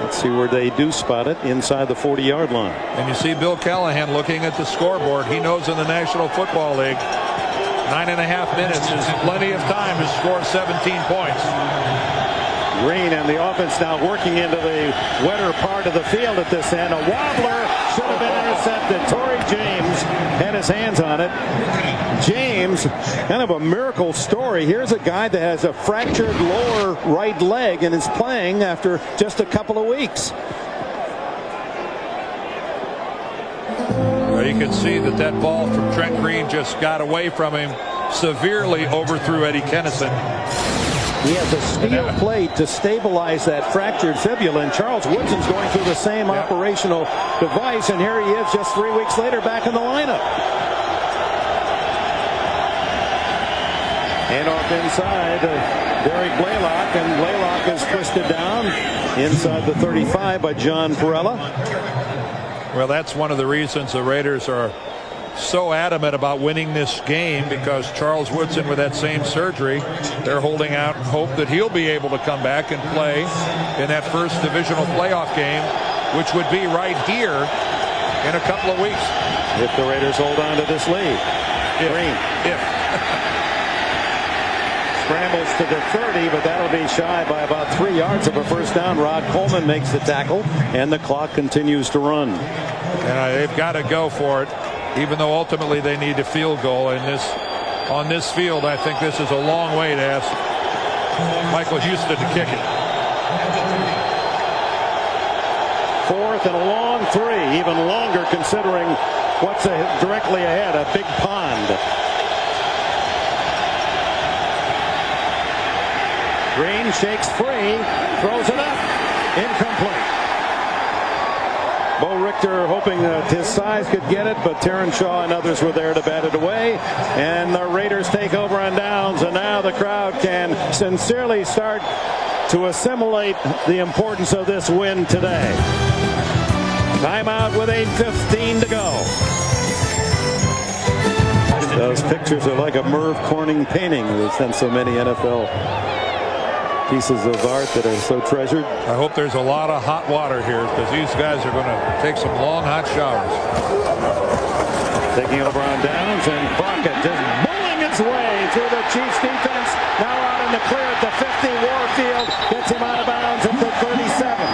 Let's see where they do spot it, inside the 40-yard line. And you see Bill Callahan looking at the scoreboard. He knows in the National Football League, 9.5 minutes is plenty of time to score 17 points. Green and the offense now working into the wetter part of the field at this end. A wobbler should have been intercepted. Torrey James had his hands on it. James, kind of a miracle story. Here's a guy that has a fractured lower right leg and is playing after just a couple of weeks. Well, you can see that ball from Trent Green just got away from him, severely overthrew Eddie Kennison. He has a steel plate to stabilize that fractured fibula, and Charles Woodson's going through the same operational device, and here he is just 3 weeks later back in the lineup. And off inside, Derek Blaylock, and Blaylock is twisted down inside the 35 by John Perella. Well, that's one of the reasons the Raiders are so adamant about winning this game, because Charles Woodson, with that same surgery, they're holding out hope that he'll be able to come back and play in that first divisional playoff game, which would be right here in a couple of weeks. If the Raiders hold on to this lead. If. Scrambles to the 30, but that'll be shy by about 3 yards of a first down. Rod Coleman makes the tackle, and the clock continues to run. They've got to go for it, even though ultimately they need a field goal. And on this field, I think this is a long way to ask Michael Houston to kick it. 4th and a long 3, even longer considering what's directly ahead, a big pond. Green shakes free, throws it up, incomplete. Bo Richter hoping that his size could get it, but Terrence Shaw and others were there to bat it away. And the Raiders take over on downs, and now the crowd can sincerely start to assimilate the importance of this win today. Timeout with 8:15 to go. Those pictures are like a Merv Corning painting. There's been so many NFL pieces of art that are so treasured. I hope there's a lot of hot water here, because these guys are going to take some long hot showers. Taking over on downs, and Brockett just bullying its way through the Chiefs defense. Now out in the clear at the 50. Warfield gets him out of bounds at the 37.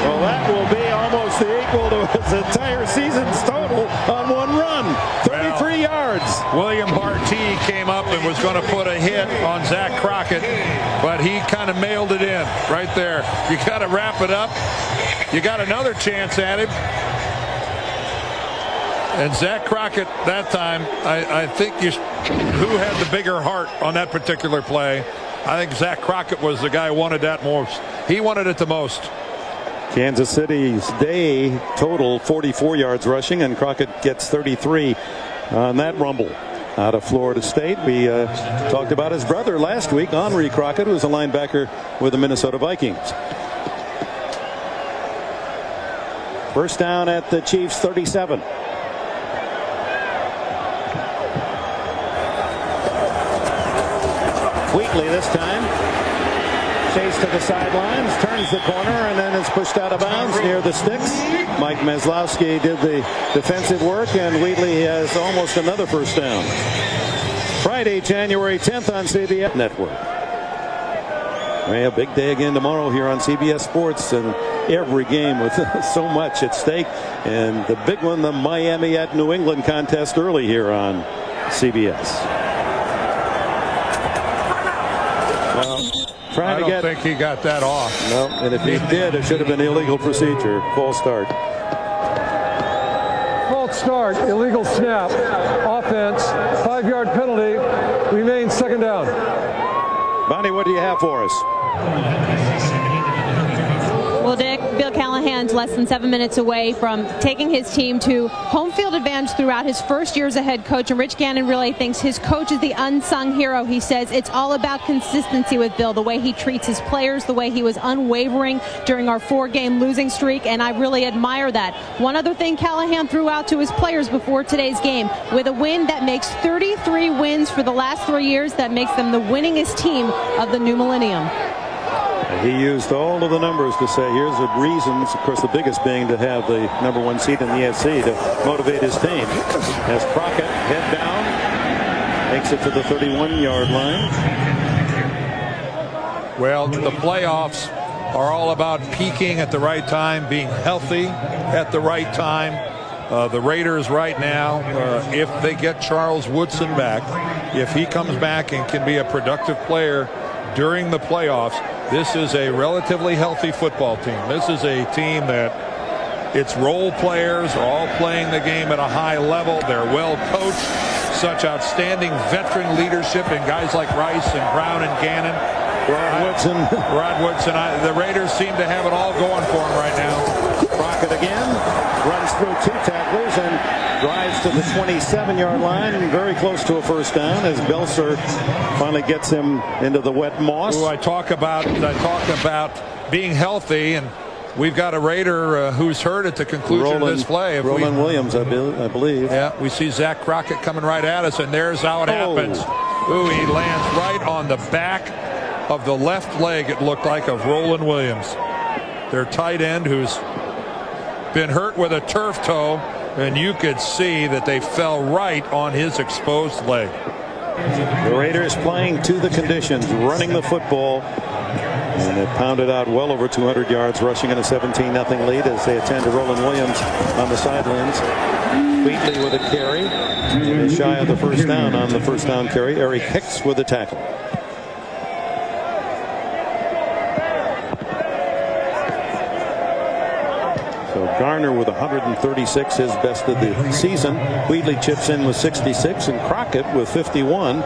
Well, that will be almost the equal to his entire season's total on one run. 33 yards. William Bartee came up and was going to put a hit on Zach Crockett, but he kind of mailed it in right there. You got to wrap it up. You got another chance at him. And Zach Crockett that time, I think who had the bigger heart on that particular play? I think Zach Crockett was the guy who wanted that most. He wanted it the most. Kansas City's day total 44 yards rushing, and Crockett gets 33 on that rumble. Out of Florida State, we talked about his brother last week, Henri Crockett, who was a linebacker with the Minnesota Vikings. First down at the Chiefs 37. Wheatley this time. Chase to the sidelines, turns the corner, and then is pushed out of bounds near the sticks. Mike Meslowski did the defensive work, and Wheatley has almost another first down. Friday, January 10th on CBS Network. A big day again tomorrow here on CBS Sports, and every game with so much at stake. And the big one, the Miami at New England contest early here on CBS. I don't think he got that off. No, and if he did, it should have been illegal procedure. False start. False start, illegal snap, offense, 5-yard penalty, remains second down. Bonnie, what do you have for us? Well, Dick, Bill Callahan's less than 7 minutes away from taking his team to home field advantage throughout his first year as a head coach. And Rich Gannon really thinks his coach is the unsung hero. He says it's all about consistency with Bill, the way he treats his players, the way he was unwavering during our 4-game losing streak. And I really admire that. One other thing Callahan threw out to his players before today's game, with a win that makes 33 wins for the last 3 years, that makes them the winningest team of the new millennium. He used all of the numbers to say here's the reasons, of course the biggest being to have the #1 seed in the AFC to motivate his team. As Crockett head down, makes it to the 31-yard line. Well, the playoffs are all about peaking at the right time, being healthy at the right time. The Raiders right now, if they get Charles Woodson back, if he comes back and can be a productive player during the playoffs, this is a relatively healthy football team. This is a team that its role players are all playing the game at a high level. They're well coached. Such outstanding veteran leadership in guys like Rice and Brown and Gannon. Rod Woodson. The Raiders seem to have it all going for them right now. Crockett again runs through 2 tacklers and drives to the 27-yard line, and very close to a first down as Belser finally gets him into the wet moss. I talk about being healthy, and we've got a Raider who's hurt at the conclusion of this play. Roland Williams, I believe. Yeah, we see Zach Crockett coming right at us, and there's how it happens. Ooh, he lands right on the back of the left leg, it looked like, of Roland Williams, their tight end, who's been hurt with a turf toe, and you could see that they fell right on his exposed leg. The Raiders playing to the conditions, running the football, and they pounded out well over 200 yards, rushing in a 17-0 lead as they attend to Roland Williams on the sidelines. Wheatley with a carry, just shy of the first down on the first down carry. Eric Hicks with a tackle. So Garner with 136, his best of the season. Wheatley chips in with 66, and Crockett with 51.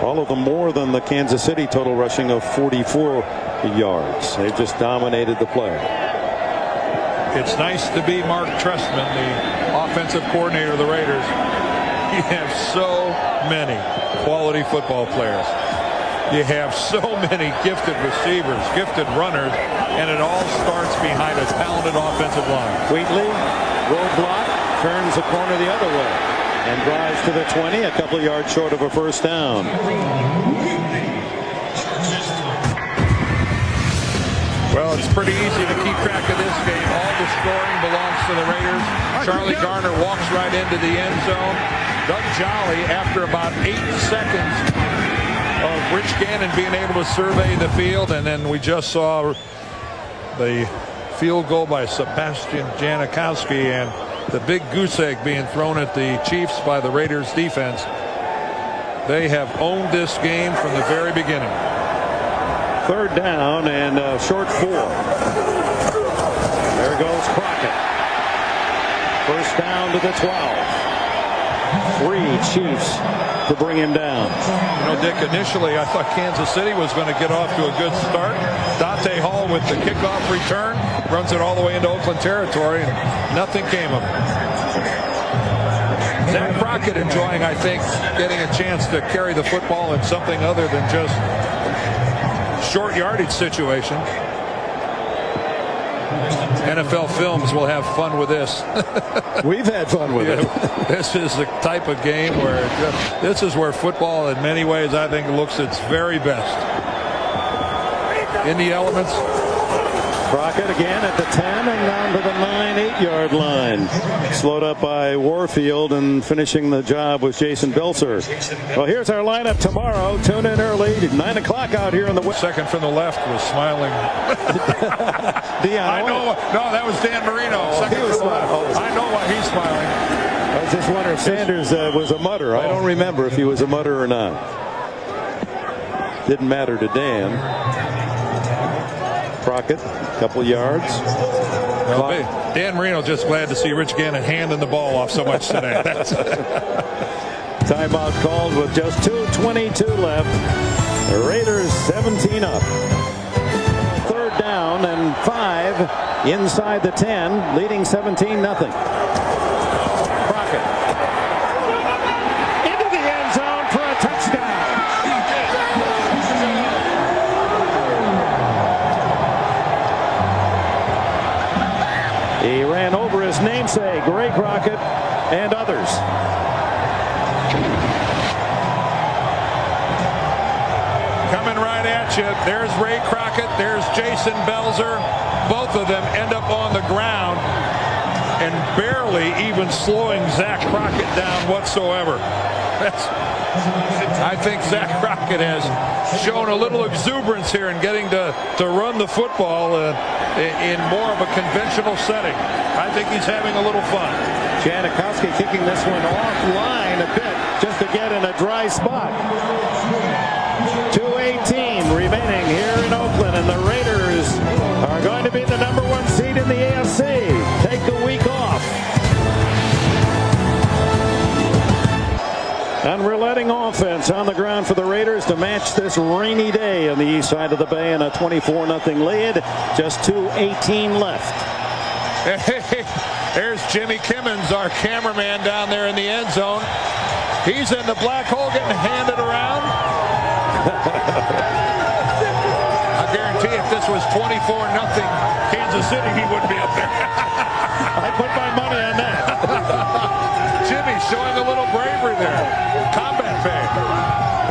All of them more than the Kansas City total rushing of 44 yards. They've just dominated the play. It's nice to be Mark Trestman, the offensive coordinator of the Raiders. You have so many quality football players. You have so many gifted receivers, gifted runners, and it all starts behind a talented offensive line. Wheatley, roadblock, turns the corner the other way, and drives to the 20, a couple of yards short of a first down. Well, it's pretty easy to keep track of this game. All the scoring belongs to the Raiders. Charlie Garner walks right into the end zone. Doug Jolly, after about 8 seconds of Rich Gannon being able to survey the field, and then we just saw the field goal by Sebastian Janikowski and the big goose egg being thrown at the Chiefs by the Raiders defense. They have owned this game from the very beginning. Third down and short 4. There goes Crockett. First down to the 12. 3 Chiefs to bring him down. You know, Dick, initially I thought Kansas City was going to get off to a good start. Dante Hall with the kickoff return runs it all the way into Oakland territory, and nothing came of it. Zach Crockett enjoying, I think, getting a chance to carry the football in something other than just short yardage situation. NFL Films will have fun with this. We've had fun with it. This is the type of game where this is where football in many ways I think looks its very best. In the elements. Crockett again at the 10 and down to the 9-8-yard line. Slowed up by Warfield, and finishing the job was Jason Belser. Well, here's our lineup tomorrow. Tune in early, 9 o'clock out here in the west. Second from the left was smiling. I know. No, that was Dan Marino. Second from the left. I know why he's smiling. I was just wondering if Sanders was a mutter. I don't remember if he was a mutter or not. Didn't matter to Dan. Crockett, couple yards. Well, Dan Marino just glad to see Rich Gannon handing the ball off so much today. Timeout called with just 2:22 left. The Raiders 17 up. Third down and 5 inside the 10, leading 17-0. Crockett into the end zone for a touchdown. He ran over his namesake, Ray Crockett, and others. Coming right at you. There's Ray Crockett. There's Jason Belser. Both of them end up on the ground and barely even slowing Zach Crockett down whatsoever. I think Zach Crockett has shown a little exuberance here in getting to run the football in more of a conventional setting. I think he's having a little fun. Janikowski kicking this one offline a bit just to get in a dry spot. 2:18 remaining here in Oakland, and the Raiders are going to be the #1 seed in the AFC. Take the week off. Unrelenting offense on the ground for the Raiders to match this rainy day on the east side of the bay, and a 24-0 lead. Just 2:18 left. Hey, there's Jimmy Kimmons, our cameraman down there in the end zone. He's in the black hole getting handed around. I guarantee if this was 24-0 Kansas City, he wouldn't be up there. I put my money on that. Jimmy showing a little bravery there. Combat bag.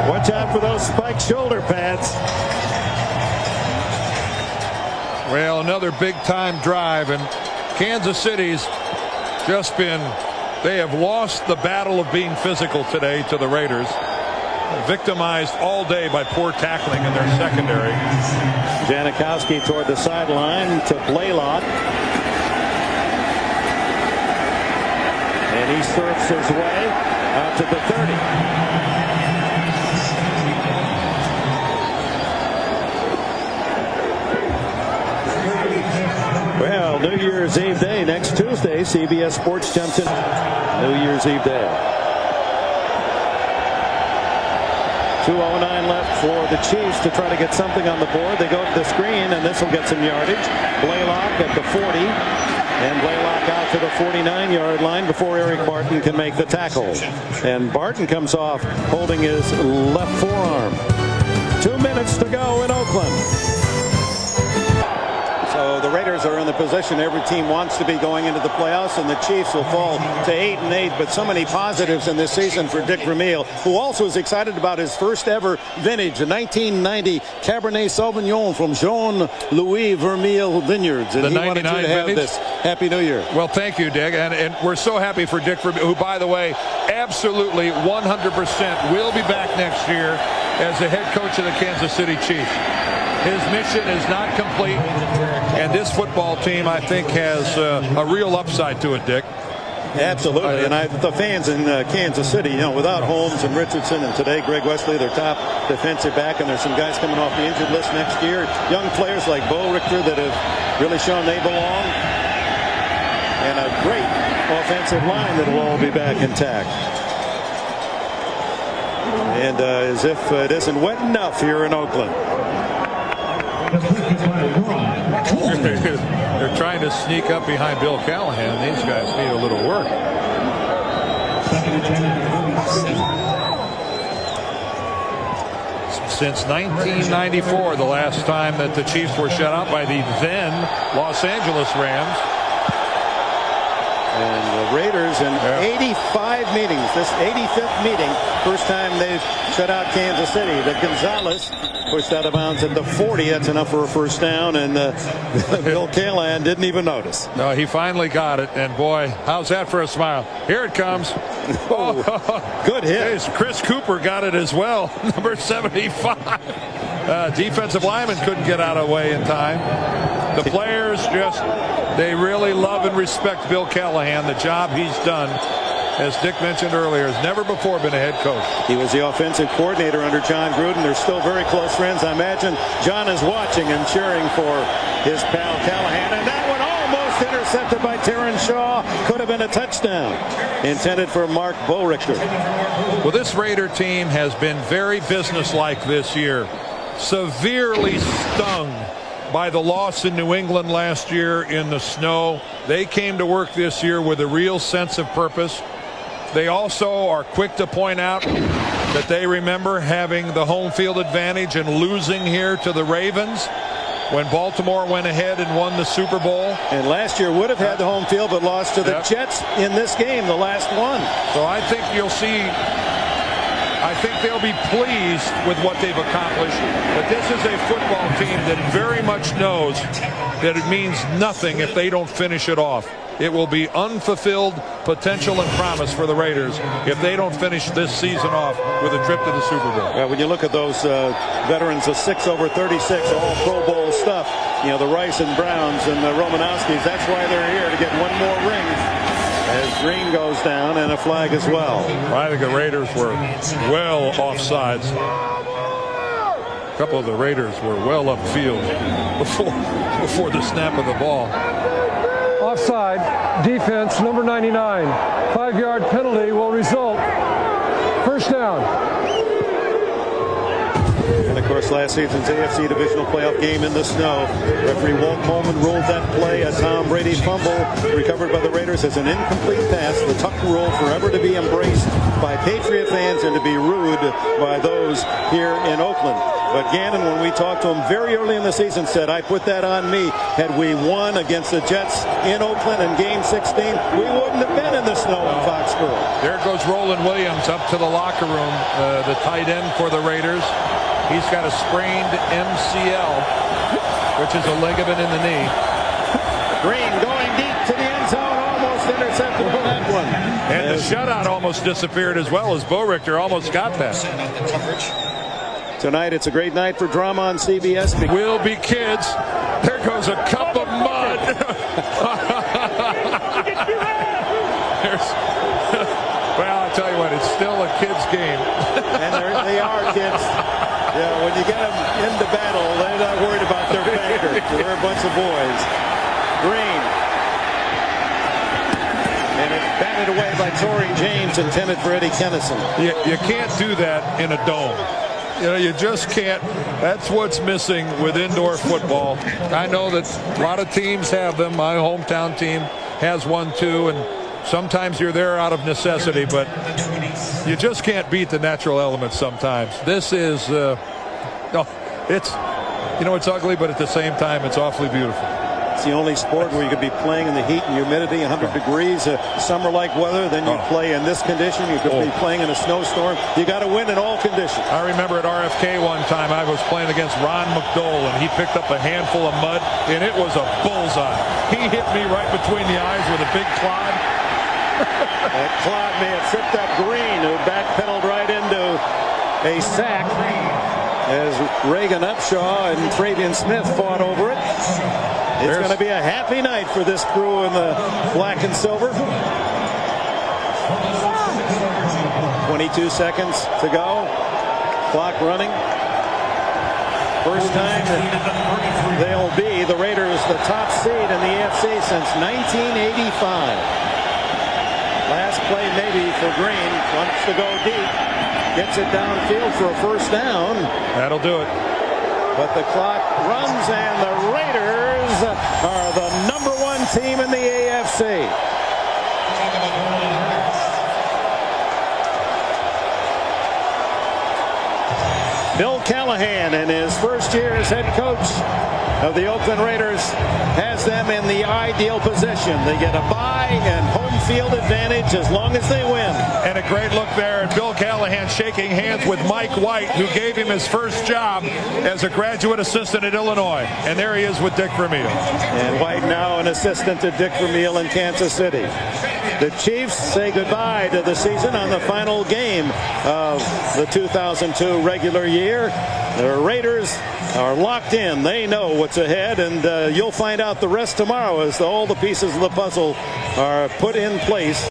Watch out for those spiked shoulder pads. Well, another big-time drive, and Kansas City's just been, they have lost the battle of being physical today to the Raiders. Victimized all day by poor tackling in their secondary. Janikowski toward the sideline to Blaylock. And he surfs his way out to the 30. Well, New Year's Eve day next Tuesday. CBS Sports jumps in. New Year's Eve day. 2:09 left for the Chiefs to try to get something on the board. They go to the screen, and this will get some yardage. Blaylock at the 40. And Blaylock out to the 49-yard line before Eric Barton can make the tackle. And Barton comes off holding his left forearm. 2 minutes to go in Oakland. So the Raiders are in the position every team wants to be going into the playoffs, and the Chiefs will fall to 8-8. But so many positives in this season for Dick Vermeil, who also is excited about his first ever vintage, a 1990 Cabernet Sauvignon from Jean-Louis Vermeil Vineyards. And he wanted you to have vintage? this. Happy New Year. Well, thank you, Dick. And we're so happy for Dick Vermeil, who, by the way, absolutely 100% will be back next year as the head coach of the Kansas City Chiefs. His mission is not complete, and this football team, I think, has a real upside to it, Dick. Absolutely, and the fans in Kansas City, without Holmes and Richardson, and today Greg Wesley, their top defensive back, and there's some guys coming off the injured list next year. Young players like Bo Richter that have really shown they belong, and a great offensive line that will all be back intact. And as if it isn't wet enough here in Oakland. They're trying to sneak up behind Bill Callahan. These guys need a little work. Since 1994, the last time that the Chiefs were shut out by the then Los Angeles Rams. And the Raiders in 85 meetings, this 85th meeting, first time they've shut out Kansas City. The Gonzalez pushed out of bounds at the 40. That's enough for a first down, and Bill Callahan didn't even notice. No, he finally got it, and boy, how's that for a smile? Here it comes. Oh, good hit. Chris Cooper got it as well, number 75. Defensive lineman couldn't get out of the way in time. The players they really love and respect Bill Callahan. The job he's done, as Dick mentioned earlier, has never before been a head coach. He was the offensive coordinator under John Gruden. They're still very close friends. I imagine John is watching and cheering for his pal Callahan. And that one almost intercepted by Terran Shaw. Could have been a touchdown intended for Mark Bo Richter. Well, this Raider team has been very businesslike this year. Severely stung by the loss in New England last year in the snow. They came to work this year with a real sense of purpose. They also are quick to point out that they remember having the home field advantage and losing here to the Ravens when Baltimore went ahead and won the Super Bowl. And last year would have had the home field but lost to the Jets in this game, the last one. So I think you'll see, I think they'll be pleased with what they've accomplished. But this is a football team that very much knows that it means nothing if they don't finish it off. It will be unfulfilled potential and promise for the Raiders if they don't finish this season off with a trip to the Super Bowl. Well, when you look at those veterans of 6 over 36, all Pro Bowl stuff, the Rice and Browns and the Romanowskis, that's why they're here, to get one more ring. As Green goes down and a flag as well. I think the Raiders were well offsides. A couple of the Raiders were well upfield before the snap of the ball. Offside, defense, number 99. 5-yard penalty will result. First down. And of course, last season's AFC divisional playoff game in the snow. Referee Walt Coleman ruled that play a Tom Brady fumble recovered by the Raiders as an incomplete pass. The Tuck rule forever to be embraced by Patriot fans and to be rued by those here in Oakland. But Gannon, when we talked to him very early in the season, said, I put that on me. Had we won against the Jets in Oakland in Game 16, we wouldn't have been in the snow in Foxborough. There goes Roland Williams up to the locker room, the tight end for the Raiders. He's got a sprained MCL, which is a ligament in the knee. Green going deep to the end zone, almost intercepted on that one. And the shutout almost disappeared as well, as Bo Richter almost got that. Tonight, it's a great night for drama on CBS. Will be kids. There goes a cup of mud. Well, I tell you what, it's still a kids' game. And they are kids. Yeah, when you get them into battle, they're not worried about their banker. They're a bunch of boys. Green. And it's batted away by Torrey James, intended for Eddie Kennison. You can't do that in a dome. You just can't. That's what's missing with indoor football. I know that a lot of teams have them. My hometown team has one too, and sometimes you're there out of necessity, but you just can't beat the natural elements sometimes. This is, it's ugly, but at the same time, it's awfully beautiful. It's the only sport where you could be playing in the heat and humidity, 100 degrees, summer-like weather. Then you play in this condition. You could be playing in a snowstorm. You got to win in all conditions. I remember at RFK one time I was playing against Ron McDole, and he picked up a handful of mud, and it was a bullseye. He hit me right between the eyes with a big clod. That clod may have tripped up Green, who backpedaled right into a sack as Reagan Upshaw and Travian Smith fought over it. It's going to be a happy night for this crew in the black and silver. 22 seconds to go. Clock running. First time that they'll be, the Raiders, the top seed in the AFC since 1985. Last play maybe for Green. Wants to go deep. Gets it downfield for a first down. That'll do it. But the clock runs, and the Raiders are the #1 team in the AFC. Bill Callahan, in his first year as head coach of the Oakland Raiders, has them in the ideal position. They get a bye and home field advantage as long as they win. And a great look there at Bill Callahan shaking hands with Mike White, who gave him his first job as a graduate assistant at Illinois. And there he is with Dick Vermeil. And White now an assistant to Dick Vermeil in Kansas City. The Chiefs say goodbye to the season on the final game of the 2002 regular year. The Raiders are locked in. They know what's ahead, and you'll find out the rest tomorrow as all the pieces of the puzzle are put in place.